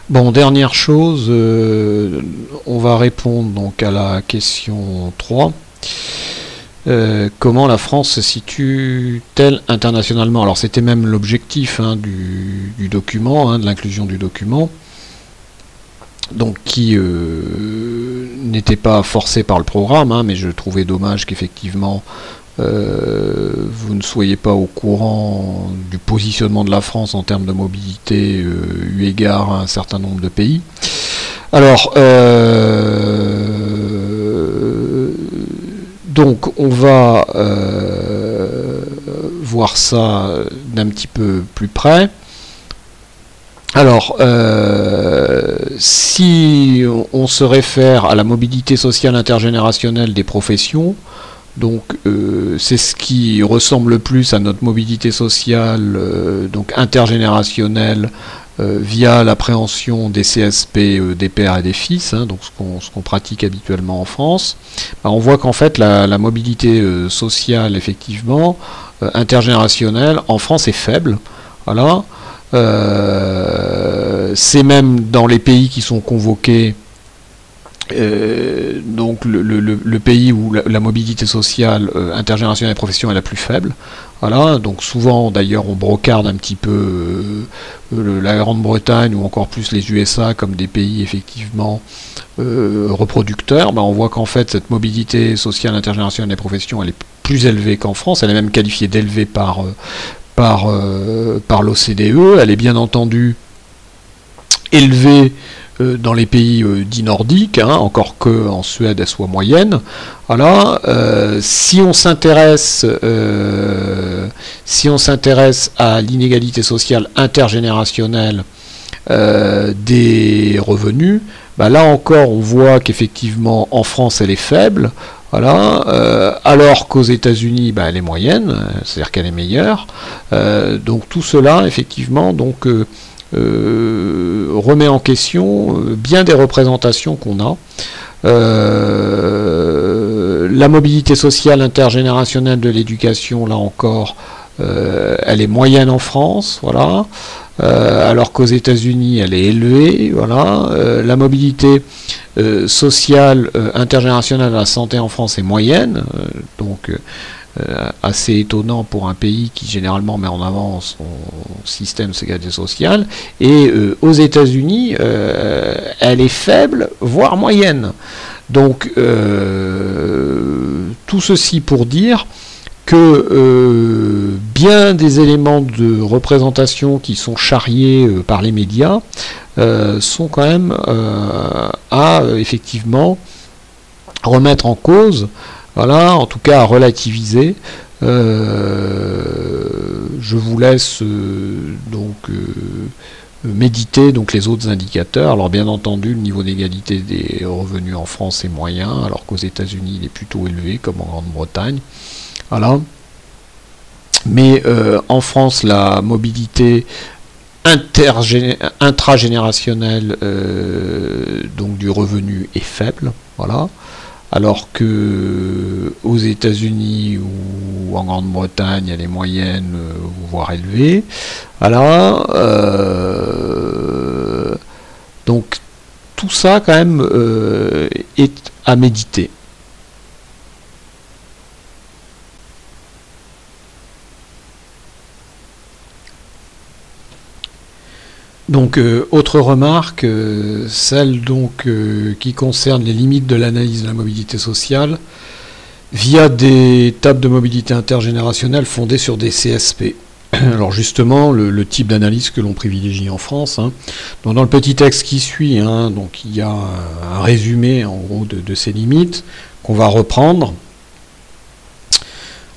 S1: Bon, dernière chose, on va répondre donc à la question 3. Comment la France se situe-t-elle internationalement? Alors c'était même l'objectif hein, du document, hein, de l'inclusion du document, donc qui n'était pas forcé par le programme, hein, mais je trouvais dommage qu'effectivement vous ne soyez pas au courant du positionnement de la France en termes de mobilité eu égard à un certain nombre de pays. Alors, donc on va voir ça d'un petit peu plus près. Alors, si on se réfère à la mobilité sociale intergénérationnelle des professions, donc c'est ce qui ressemble le plus à notre mobilité sociale donc intergénérationnelle via l'appréhension des CSP des pères et des fils, hein, donc ce qu'on pratique habituellement en France. Ben, on voit qu'en fait la mobilité sociale effectivement intergénérationnelle en France est faible. Voilà. C'est même dans les pays qui sont convoqués donc le pays où la mobilité sociale intergénérationnelle et profession est la plus faible. Voilà, donc souvent d'ailleurs on brocarde un petit peu la Grande-Bretagne ou encore plus les USA comme des pays effectivement reproducteurs. Ben, on voit qu'en fait cette mobilité sociale intergénérationnelle et profession elle est plus élevée qu'en France, elle est même qualifiée d'élevée par l'OCDE, elle est bien entendu élevée dans les pays dits nordiques, hein, encore que en Suède elle soit moyenne. Voilà. Si on s'intéresse à l'inégalité sociale intergénérationnelle des revenus, bah là encore on voit qu'effectivement en France elle est faible. Voilà, alors qu'aux États-Unis, bah, elle est moyenne, c'est-à-dire qu'elle est meilleure. Donc tout cela, effectivement, donc remet en question bien des représentations qu'on a. La mobilité sociale intergénérationnelle de l'éducation, là encore, elle est moyenne en France, voilà. Alors qu'aux États-Unis, elle est élevée, voilà. La mobilité sociale intergénérationnelle de la santé en France est moyenne, donc assez étonnant pour un pays qui généralement met en avant son système de sécurité sociale. Et aux États-Unis, elle est faible, voire moyenne. Donc tout ceci pour dire que bien des éléments de représentation qui sont charriés par les médias sont quand même à effectivement remettre en cause, voilà, en tout cas à relativiser. Je vous laisse méditer donc les autres indicateurs. Alors bien entendu, le niveau d'égalité des revenus en France est moyen, alors qu'aux États-Unis il est plutôt élevé, comme en Grande-Bretagne. Voilà. Mais en France, la mobilité intragénérationnelle donc du revenu est faible, voilà. Alors que aux États-Unis ou en Grande-Bretagne, elle est moyenne, voire élevée. Voilà. Donc tout ça quand même est à méditer. Donc, autre remarque, celle donc qui concerne les limites de l'analyse de la mobilité sociale via des tables de mobilité intergénérationnelle fondées sur des CSP. Alors justement, le type d'analyse que l'on privilégie en France. Hein. Donc, dans le petit texte qui suit, hein, donc il y a un résumé en gros de ces limites qu'on va reprendre.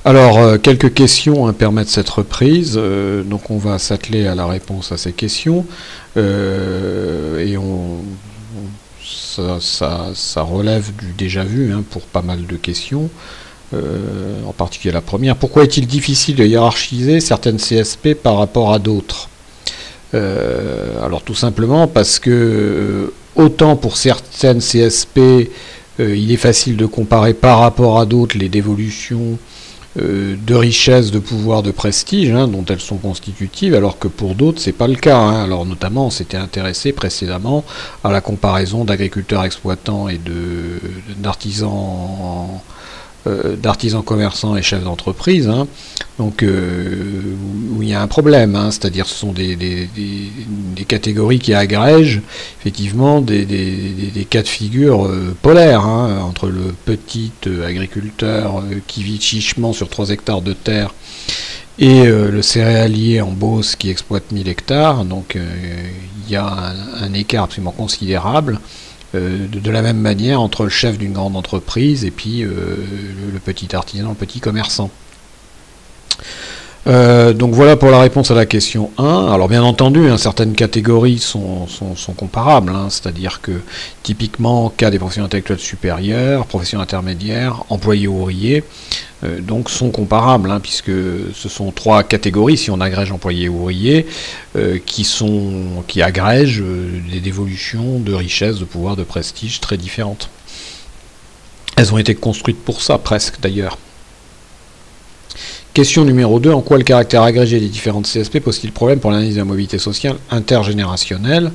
S1: Alors, quelques questions permettent cette reprise, donc on va s'atteler à la réponse à ces questions, et ça relève du déjà vu hein, pour pas mal de questions, en particulier la première. Pourquoi est-il difficile de hiérarchiser certaines CSP par rapport à d'autres? Alors tout simplement parce que autant pour certaines CSP, il est facile de comparer par rapport à d'autres les dévolutions de richesse, de pouvoir, de prestige hein, dont elles sont constitutives, alors que pour d'autres c'est pas le cas. Hein. Alors notamment on s'était intéressé précédemment à la comparaison d'agriculteurs exploitants et d'artisans commerçants et chefs d'entreprise, hein. Donc où il y a un problème, hein, c'est-à-dire ce sont des catégories qui agrègent effectivement des cas de figure polaires, hein, entre le petit agriculteur qui vit chichement sur 3 hectares de terre et le céréalier en Beauce qui exploite 1000 hectares, donc il y a un écart absolument considérable. De la même manière entre le chef d'une grande entreprise et puis le petit artisan, le petit commerçant. Donc voilà pour la réponse à la question 1. Alors bien entendu, hein, certaines catégories sont comparables, hein, c'est-à-dire que typiquement, cas des professions intellectuelles supérieures, professions intermédiaires, employés ouvriers, donc sont comparables, hein, puisque ce sont 3 catégories, si on agrège employés ouvriers, qui agrègent des dévolutions de richesse, de pouvoir, de prestige très différentes. Elles ont été construites pour ça, presque d'ailleurs. Question numéro 2. En quoi le caractère agrégé des différentes CSP pose-t-il problème pour l'analyse de la mobilité sociale intergénérationnelle?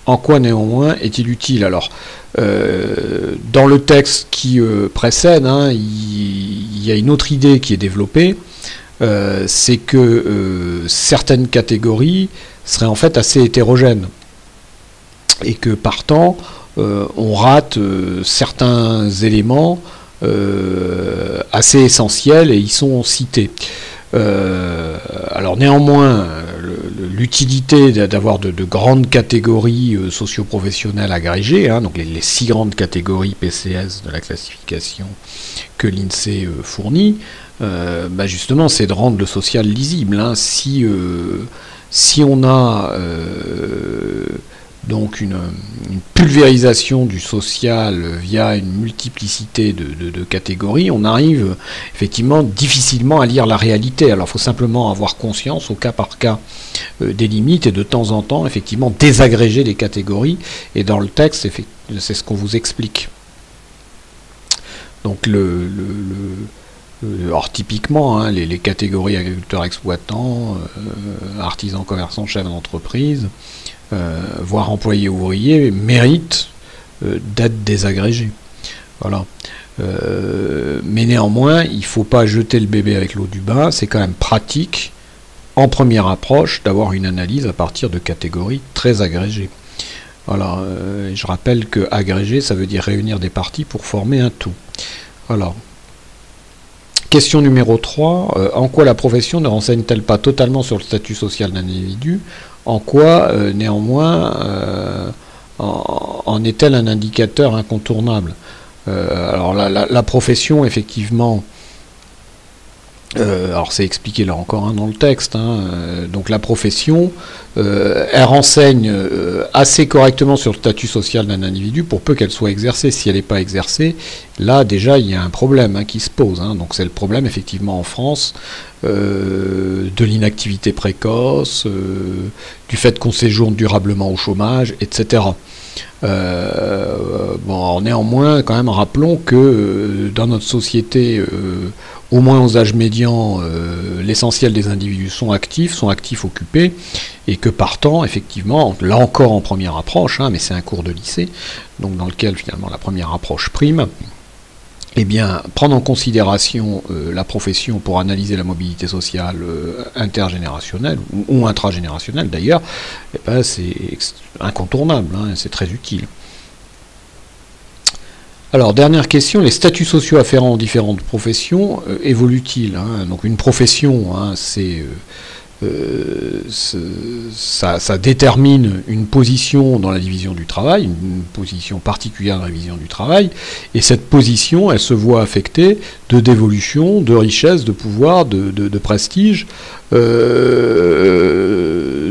S1: En quoi néanmoins est-il utile? Alors, dans le texte qui précède, hein, il y a une autre idée qui est développée, c'est que certaines catégories seraient en fait assez hétérogènes, et que partant, on rate certains éléments assez essentiels et ils sont cités. Alors néanmoins, l'utilité d'avoir de grandes catégories socio-professionnelles agrégées, hein, donc les 6 grandes catégories PCS de la classification que l'INSEE fournit, bah justement c'est de rendre le social lisible. Hein. Si on a donc une pulvérisation du social via une multiplicité de catégories, on arrive effectivement difficilement à lire la réalité. Alors il faut simplement avoir conscience au cas par cas des limites et de temps en temps effectivement désagréger les catégories, et dans le texte c'est ce qu'on vous explique. Donc alors typiquement, hein, les catégories agriculteurs exploitants, artisans, commerçants, chefs d'entreprise, voire employés ouvriers, méritent d'être désagrégés. Voilà. Mais néanmoins, il ne faut pas jeter le bébé avec l'eau du bain. C'est quand même pratique, en première approche, d'avoir une analyse à partir de catégories très agrégées. Voilà. Je rappelle que agrégé, ça veut dire réunir des parties pour former un tout. Voilà. Question numéro 3. En quoi la profession ne renseigne-t-elle pas totalement sur le statut social d'un individu? En quoi, néanmoins, en est-elle un indicateur incontournable? Alors la profession, effectivement, alors c'est expliqué là encore dans le texte, hein, donc la profession, elle renseigne assez correctement sur le statut social d'un individu pour peu qu'elle soit exercée. Si elle n'est pas exercée, là déjà il y a un problème qui se pose. Hein, donc c'est le problème effectivement en France de l'inactivité précoce, du fait qu'on séjourne durablement au chômage, etc. Bon, néanmoins, quand même, rappelons que dans notre société, au moins aux âges médians, l'essentiel des individus sont actifs occupés, et que partant, effectivement, là encore en première approche, hein, mais c'est un cours de lycée, donc dans lequel finalement la première approche prime, eh bien, prendre en considération la profession pour analyser la mobilité sociale intergénérationnelle, ou intragénérationnelle d'ailleurs, eh ben, c'est incontournable, hein, c'est très utile. Alors, dernière question, les statuts sociaux afférents aux différentes professions évoluent-ils, hein? Donc une profession, hein, ça détermine une position dans la division du travail, une position particulière dans la division du travail, et cette position, elle se voit affectée de d'évolution, de richesse, de pouvoir, de prestige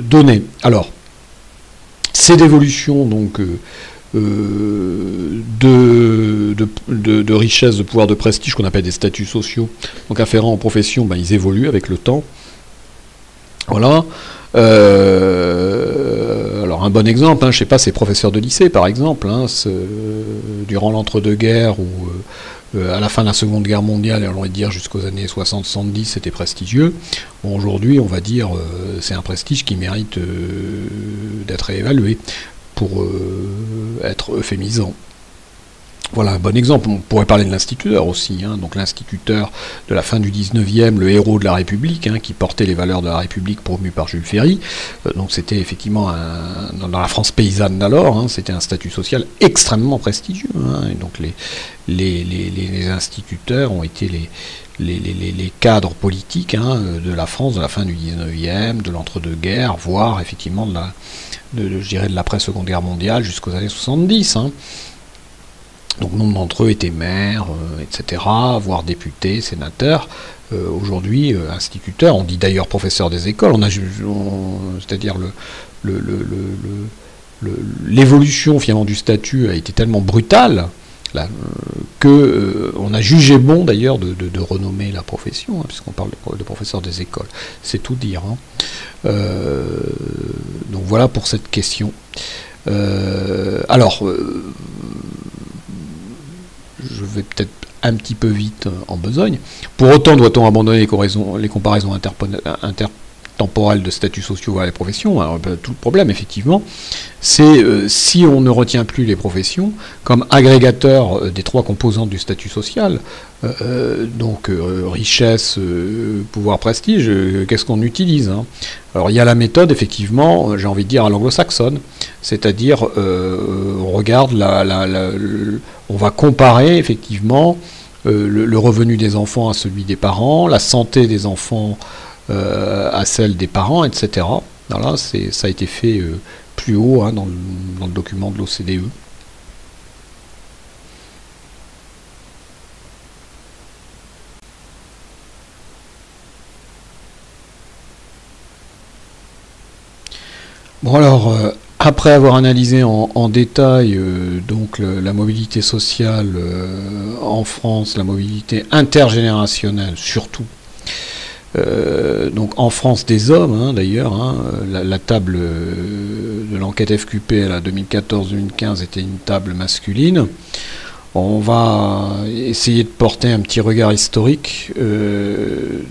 S1: donné. Alors, ces dévolutions, donc, de richesse, de pouvoir, de prestige, qu'on appelle des statuts sociaux, donc afférents aux professions, ben, ils évoluent avec le temps. Voilà. Alors un bon exemple, hein, je sais pas, c'est professeurs de lycée par exemple, hein, durant l'entre-deux-guerres ou à la fin de la Seconde Guerre mondiale, on va dire jusqu'aux années 60-70, c'était prestigieux. Bon, aujourd'hui, on va dire, c'est un prestige qui mérite d'être réévalué, pour être euphémisant. Voilà un bon exemple. On pourrait parler de l'instituteur aussi, hein. Donc l'instituteur de la fin du 19e, le héros de la République, hein, qui portait les valeurs de la République promues par Jules Ferry. Donc c'était effectivement, dans la France paysanne d'alors, hein, c'était un statut social extrêmement prestigieux. Hein. Et donc les instituteurs ont été les cadres politiques, hein, de la France de la fin du 19e, de l'entre-deux-guerres, voire effectivement je dirais de l'après-seconde guerre mondiale jusqu'aux années 70. Hein. Donc nombre d'entre eux étaient maires, etc., voire députés, sénateurs. Aujourd'hui, instituteurs, on dit d'ailleurs professeurs des écoles, c'est-à-dire l'évolution finalement du statut a été tellement brutale qu'on a jugé bon d'ailleurs de renommer la profession, hein, puisqu'on parle de professeurs des écoles. C'est tout dire. Hein. Donc voilà pour cette question. Alors, je vais peut-être un petit peu vite en besogne. Pour autant, doit-on abandonner les comparaisons intertemporelles de statuts sociaux vers les professions? Alors, tout le problème, effectivement, c'est si on ne retient plus les professions comme agrégateurs des trois composantes du statut social, donc richesse, pouvoir, prestige, qu'est-ce qu'on utilise, hein? Alors il y a la méthode, effectivement, j'ai envie de dire à l'anglo-saxonne, c'est-à-dire on regarde, on va comparer effectivement le revenu des enfants à celui des parents, la santé des enfants à celle des parents, etc. Voilà, ça a été fait plus haut, hein, dans le document de l'OCDE. Bon alors, après avoir analysé en détail donc la mobilité sociale en France, la mobilité intergénérationnelle surtout, donc en France des hommes, hein, d'ailleurs, hein, la table de l'enquête FQP à la 2014-2015 était une table masculine. On va essayer de porter un petit regard historique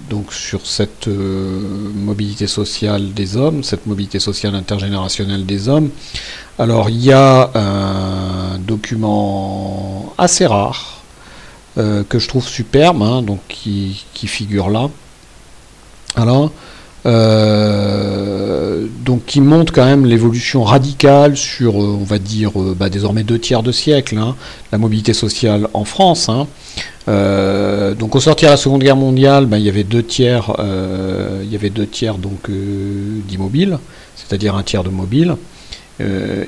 S1: donc sur cette mobilité sociale des hommes, cette mobilité sociale intergénérationnelle des hommes. Alors il y a un document assez rare que je trouve superbe, hein, donc qui figure là. Alors, donc qui montre quand même l'évolution radicale sur, on va dire, désormais 2/3 de siècle, hein, la mobilité sociale en France. Hein. Donc au sortir de la Seconde Guerre mondiale, il y avait 2/3, donc d'immobiles, c'est-à-dire 1/3 de mobiles.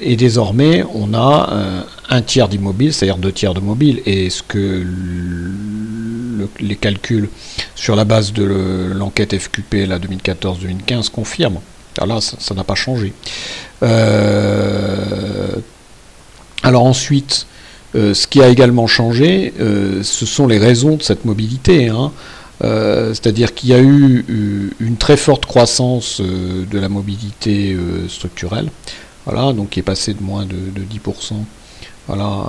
S1: Et désormais, on a 1/3 d'immobiles, c'est-à-dire 2/3 de mobiles. Et ce que les calculs sur la base de l'enquête FQP 2014-2015 confirment. Alors là, ça n'a pas changé. Alors ensuite, ce qui a également changé, ce sont les raisons de cette mobilité. Hein. C'est-à-dire qu'il y a eu une très forte croissance de la mobilité structurelle, voilà, donc qui est passée de moins de 10%, voilà,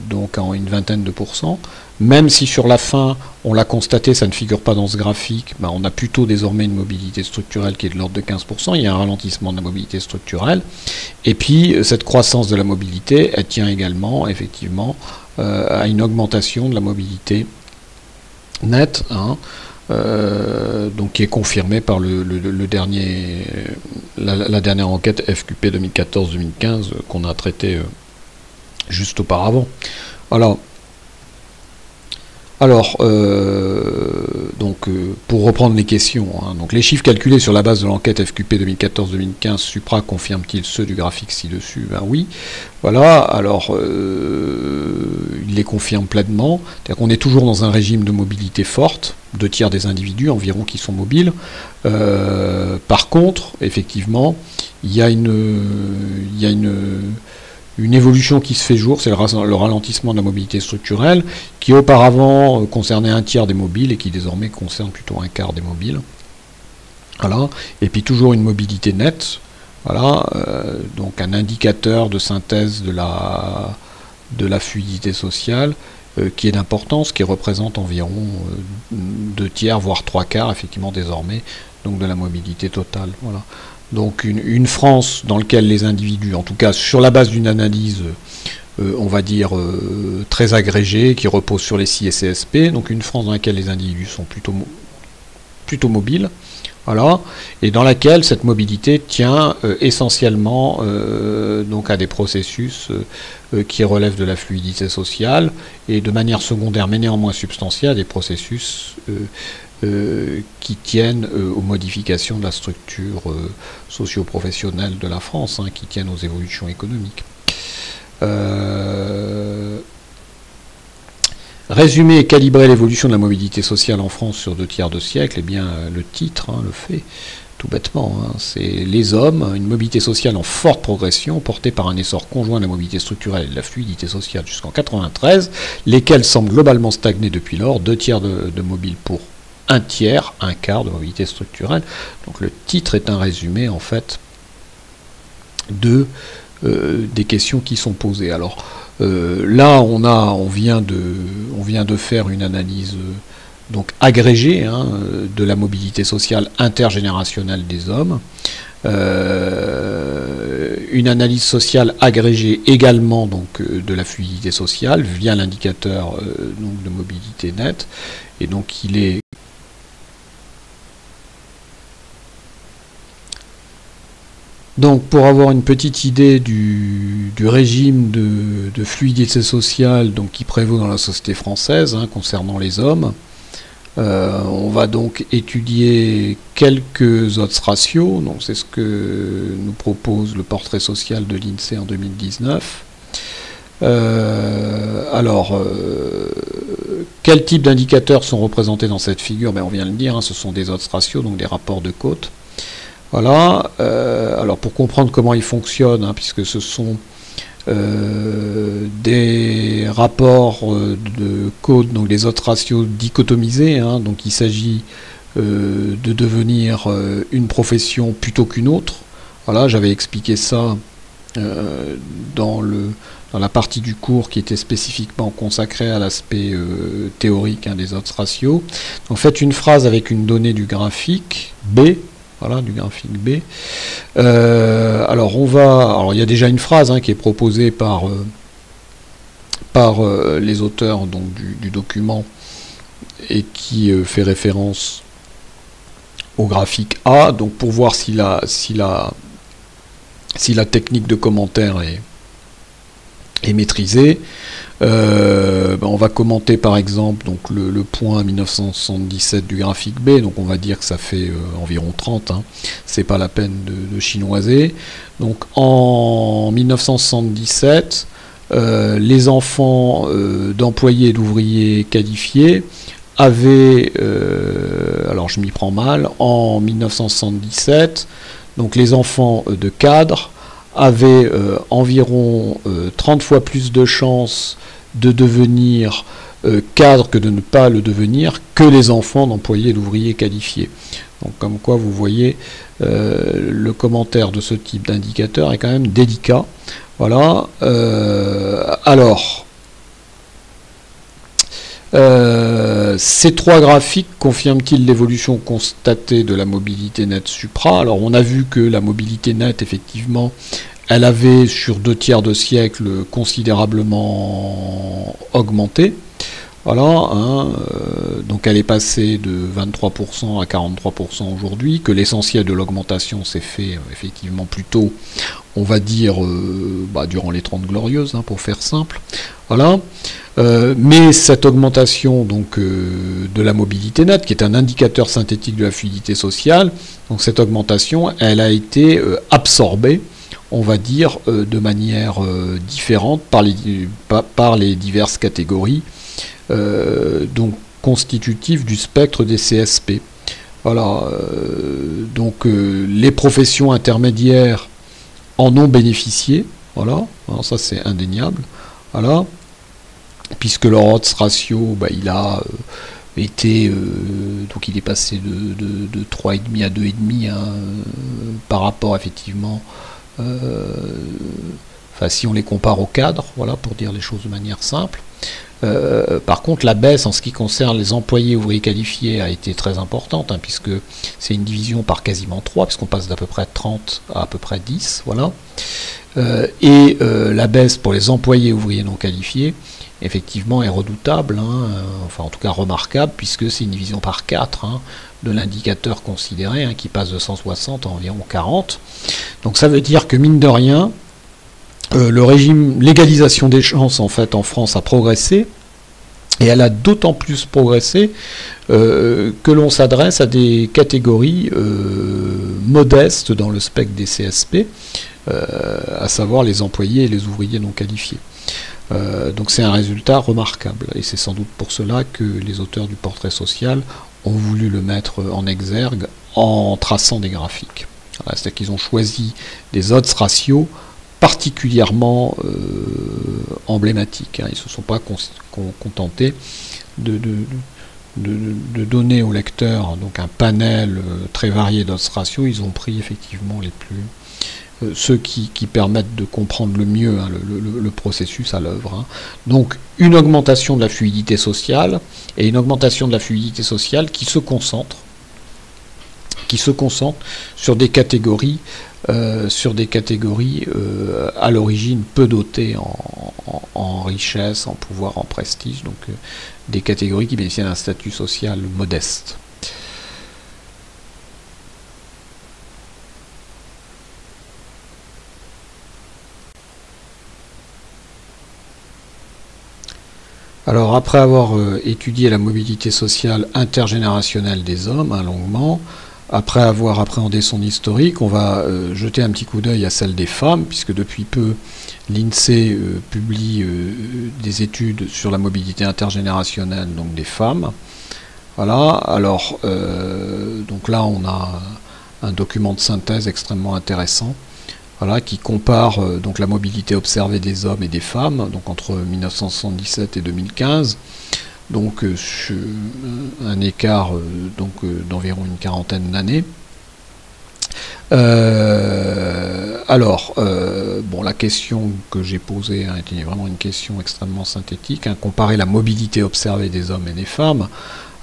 S1: donc en une vingtaine de pourcents. Même si sur la fin, on l'a constaté, ça ne figure pas dans ce graphique, on a plutôt désormais une mobilité structurelle qui est de l'ordre de 15%, il y a un ralentissement de la mobilité structurelle. Et puis, cette croissance de la mobilité, elle tient également, effectivement, à une augmentation de la mobilité nette, hein, donc qui est confirmée par la dernière enquête FQP 2014-2015 qu'on a traitée juste auparavant. Voilà. Alors, pour reprendre les questions, hein, donc les chiffres calculés sur la base de l'enquête FQP 2014-2015 Supra confirment-ils ceux du graphique ci-dessus? Ben oui. Voilà, alors il les confirme pleinement. C'est-à-dire qu'on est toujours dans un régime de mobilité forte, 2/3 des individus environ qui sont mobiles. Par contre, effectivement, il y a une évolution qui se fait jour, c'est le ralentissement de la mobilité structurelle, qui auparavant concernait 1/3 des mobiles et qui désormais concerne plutôt 1/4 des mobiles. Voilà. Et puis toujours une mobilité nette, voilà, donc un indicateur de synthèse de la fluidité sociale qui est d'importance, qui représente environ 2/3 voire 3/4 effectivement désormais, donc de la mobilité totale. Voilà. Donc une France dans laquelle les individus, en tout cas sur la base d'une analyse, on va dire, très agrégée, qui repose sur les SI et CSP, donc une France dans laquelle les individus sont plutôt mobiles, voilà, et dans laquelle cette mobilité tient essentiellement donc à des processus qui relèvent de la fluidité sociale, et de manière secondaire mais néanmoins substantielle, des processus qui tiennent aux modifications de la structure socio-professionnelle de la France, hein, qui tiennent aux évolutions économiques. Résumer et calibrer l'évolution de la mobilité sociale en France sur 2/3 de siècle, eh bien le titre, hein, le fait, tout bêtement, hein, c'est les hommes, une mobilité sociale en forte progression, portée par un essor conjoint de la mobilité structurelle et de la fluidité sociale jusqu'en 1993, lesquels semblent globalement stagner depuis lors, 2/3 de mobiles pour 1/3, 1/4 de mobilité structurelle. Donc le titre est un résumé en fait des questions qui sont posées. Alors là on vient de faire une analyse donc agrégée, hein, de la mobilité sociale intergénérationnelle des hommes. Une analyse sociale agrégée également donc de la fluidité sociale via l'indicateur donc de mobilité nette, et donc il est donc pour avoir une petite idée du régime de fluidité sociale donc qui prévaut dans la société française, hein, concernant les hommes, on va donc étudier quelques autres ratios. Donc c'est ce que nous propose le portrait social de l'INSEE en 2019. Quel type d'indicateurs sont représentés dans cette figure? On vient de le dire, hein, ce sont des odds ratios, donc des rapports de cote. Voilà. Alors pour comprendre comment ils fonctionnent, hein, puisque ce sont des rapports de cote, donc des odds ratios dichotomisés, hein, donc il s'agit de devenir une profession plutôt qu'une autre. Voilà, j'avais expliqué ça dans la partie du cours qui était spécifiquement consacrée à l'aspect théorique des odds ratios. Donc faites une phrase avec une donnée du graphique B, voilà, du graphique B. Alors il y a déjà une phrase qui est proposée par les auteurs donc, du document et qui fait référence au graphique A, donc pour voir si la technique de commentaire est maîtrisée. On va commenter par exemple donc, le point 1977 du graphique B, donc on va dire que ça fait environ 30, c'est pas la peine de chinoiser. Donc en 1977, les enfants d'employés et d'ouvriers qualifiés avaient, alors je m'y prends mal, en 1977, donc les enfants de cadres avaient environ 30 fois plus de chances de devenir cadre que de ne pas le devenir que les enfants d'employés et d'ouvriers qualifiés. Donc comme quoi vous voyez le commentaire de ce type d'indicateur est quand même délicat. Voilà. Alors, ces trois graphiques confirment-ils l'évolution constatée de la mobilité nette supra? Alors on a vu que la mobilité nette, effectivement, elle avait sur 2 tiers de siècle considérablement augmenté. Voilà, donc elle est passée de 23% à 43% aujourd'hui, que l'essentiel de l'augmentation s'est fait effectivement plutôt, on va dire, durant les 30 glorieuses, pour faire simple. Voilà. Mais cette augmentation donc, de la mobilité nette, qui est un indicateur synthétique de la fluidité sociale, donc cette augmentation, elle a été absorbée, on va dire, de manière différente par les diverses catégories donc constitutives du spectre des CSP. Voilà, donc les professions intermédiaires en ont bénéficié, voilà, alors ça c'est indéniable, voilà, puisque leur odds ratio, il a été, donc il est passé de 3,5 à 2,5 par rapport effectivement, si on les compare au cadre, voilà, pour dire les choses de manière simple. Par contre, la baisse en ce qui concerne les employés ouvriers qualifiés a été très importante, puisque c'est une division par quasiment 3, puisqu'on passe d'à peu près 30 à peu près 10, voilà. Et la baisse pour les employés ouvriers non qualifiés, effectivement, est redoutable, enfin en tout cas remarquable, puisque c'est une division par 4 de l'indicateur considéré, qui passe de 160 à environ 40. Donc ça veut dire que, mine de rien, le régime l'égalisation des chances en fait en France a progressé, et elle a d'autant plus progressé que l'on s'adresse à des catégories modestes dans le spectre des CSP, à savoir les employés et les ouvriers non qualifiés. Donc c'est un résultat remarquable, et c'est sans doute pour cela que les auteurs du portrait social ont voulu le mettre en exergue en traçant des graphiques. Voilà, c'est-à-dire qu'ils ont choisi des odds ratios particulièrement emblématiques. Ils ne se sont pas contentés de donner au lecteur donc un panel très varié d'odds ratios. Ils ont pris effectivement les plus ceux qui permettent de comprendre le mieux le processus à l'œuvre. Donc une augmentation de la fluidité sociale, et une augmentation de la fluidité sociale qui se concentre sur des catégories à l'origine peu dotées en richesse, en pouvoir, en prestige, donc des catégories qui bénéficient d'un statut social modeste. Alors après avoir étudié la mobilité sociale intergénérationnelle des hommes longuement, après avoir appréhendé son historique, on va jeter un petit coup d'œil à celle des femmes, puisque depuis peu l'INSEE publie des études sur la mobilité intergénérationnelle donc des femmes. Voilà, alors donc là on a un document de synthèse extrêmement intéressant. Voilà, qui compare donc la mobilité observée des hommes et des femmes, donc entre 1977 et 2015, donc un écart d'environ une quarantaine d'années. bon, la question que j'ai posée était vraiment une question extrêmement synthétique, comparer la mobilité observée des hommes et des femmes.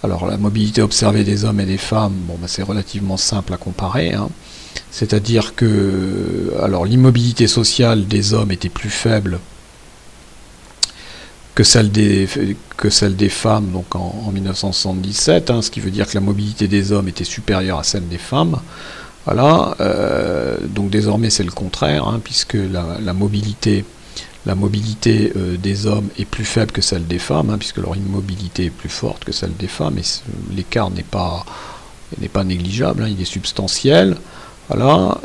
S1: Alors la mobilité observée des hommes et des femmes, bon, c'est relativement simple à comparer, c'est-à-dire que l'immobilité sociale des hommes était plus faible que celle des femmes, donc en 1977, ce qui veut dire que la mobilité des hommes était supérieure à celle des femmes. Voilà, donc désormais c'est le contraire, puisque la mobilité des hommes est plus faible que celle des femmes, puisque leur immobilité est plus forte que celle des femmes, et l'écart n'est pas négligeable, il est substantiel. Voilà.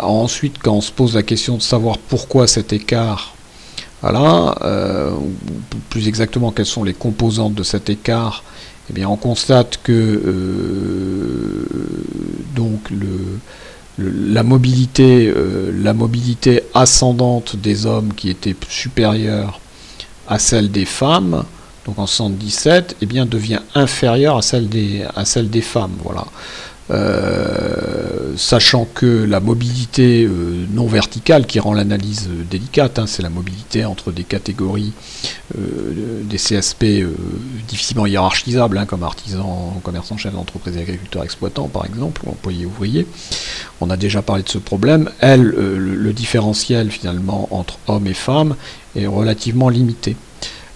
S1: Ensuite, quand on se pose la question de savoir pourquoi cet écart, voilà, ou plus exactement quelles sont les composantes de cet écart, eh bien on constate que donc la mobilité ascendante des hommes qui était supérieure à celle des femmes, donc en 77, eh bien devient inférieure à celle des femmes. Voilà. Sachant que la mobilité non verticale, qui rend l'analyse délicate, c'est la mobilité entre des catégories, des CSP difficilement hiérarchisables, comme artisans, commerçants, chefs d'entreprise, agriculteurs, exploitants par exemple, ou employés, ouvriers. On a déjà parlé de ce problème. Le différentiel finalement entre hommes et femmes est relativement limité.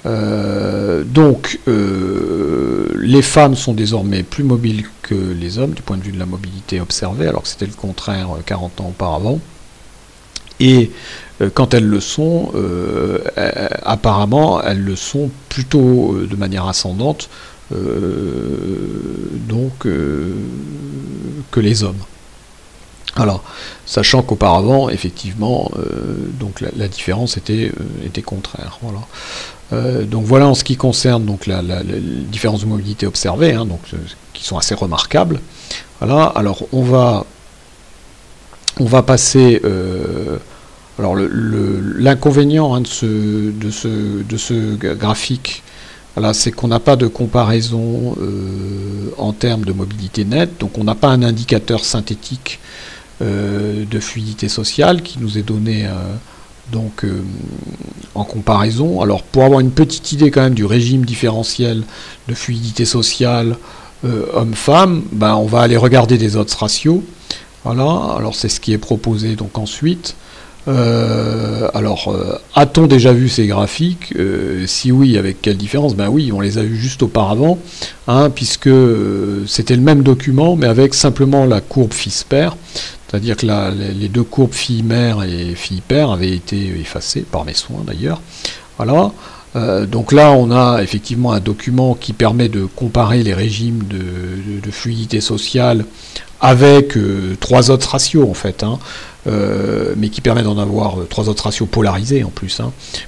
S1: Donc les femmes sont désormais plus mobiles que les hommes du point de vue de la mobilité observée, alors que c'était le contraire 40 ans auparavant. Et quand elles le sont, apparemment elles le sont plutôt de manière ascendante que les hommes. Alors, sachant qu'auparavant, effectivement, donc la différence était contraire. Voilà. Donc voilà en ce qui concerne donc la différence de mobilité observée, qui sont assez remarquables. Voilà. Alors on va passer. Alors l'inconvénient de ce graphique, voilà, c'est qu'on n'a pas de comparaison en termes de mobilité nette, donc on n'a pas un indicateur synthétique de fluidité sociale qui nous est donné en comparaison. Alors pour avoir une petite idée quand même du régime différentiel de fluidité sociale homme-femme, on va aller regarder des odds ratios. Voilà, alors c'est ce qui est proposé donc ensuite. A-t-on déjà vu ces graphiques? Si oui, avec quelle différence? Oui, on les a vus juste auparavant, puisque c'était le même document, mais avec simplement la courbe fils-père, c'est-à-dire que les deux courbes fille-mère et fille-père avaient été effacées, par mes soins d'ailleurs. Voilà. Donc là, on a effectivement un document qui permet de comparer les régimes de fluidité sociale avec trois autres ratios en fait, mais qui permet d'en avoir trois autres ratios polarisés en plus,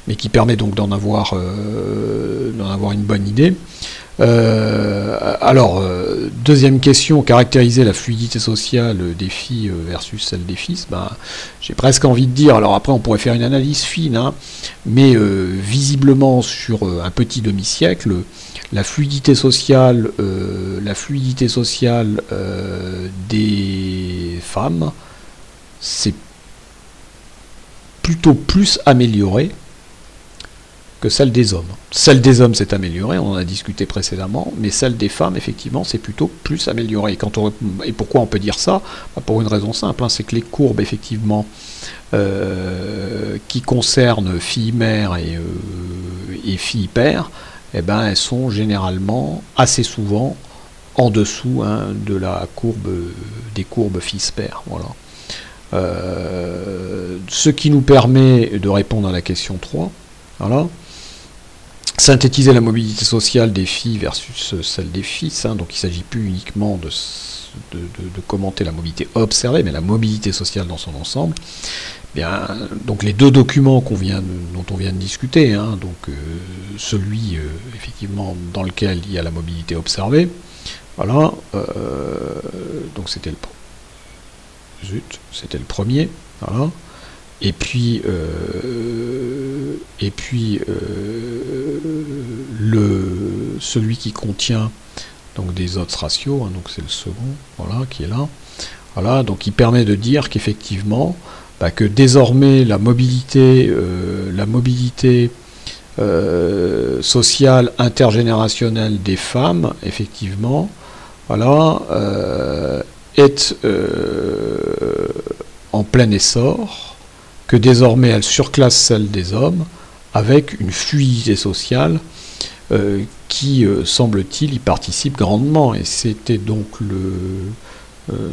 S1: mais qui permet donc d'en avoir une bonne idée. Deuxième question, caractériser la fluidité sociale des filles versus celle des fils. J'ai presque envie de dire, alors après on pourrait faire une analyse fine, mais visiblement sur un petit demi-siècle, la fluidité sociale des femmes c'est plutôt plus améliorée que celle des hommes. Celle des hommes s'est améliorée, on en a discuté précédemment, mais celle des femmes, effectivement, c'est plutôt plus amélioré. Et pourquoi on peut dire ça? Pour une raison simple, c'est que les courbes, effectivement, qui concernent fille-mère et fille-père, elles sont généralement, assez souvent, en dessous de la courbe des courbes fils-père. Voilà. Ce qui nous permet de répondre à la question 3. Voilà. Synthétiser la mobilité sociale des filles versus celle des fils, donc il ne s'agit plus uniquement de commenter la mobilité observée, mais la mobilité sociale dans son ensemble. Bien, donc les deux documents dont on vient de discuter, donc celui effectivement dans lequel il y a la mobilité observée, voilà, donc c'était le premier, voilà. Et puis celui qui contient donc des odds ratios, donc c'est le second, voilà, qui est là. Voilà, donc il permet de dire qu'effectivement, que désormais la mobilité sociale intergénérationnelle des femmes, effectivement, voilà, est en plein essor, que désormais elle surclasse celle des hommes, avec une fluidité sociale qui, semble-t-il, y participe grandement. Et c'était donc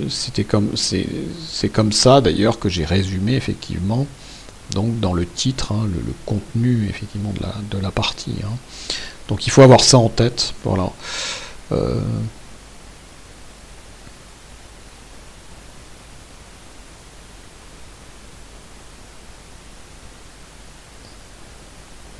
S1: c'est comme ça d'ailleurs que j'ai résumé effectivement donc dans le titre, hein, le contenu effectivement de la partie. Hein. Donc il faut avoir ça en tête. Voilà.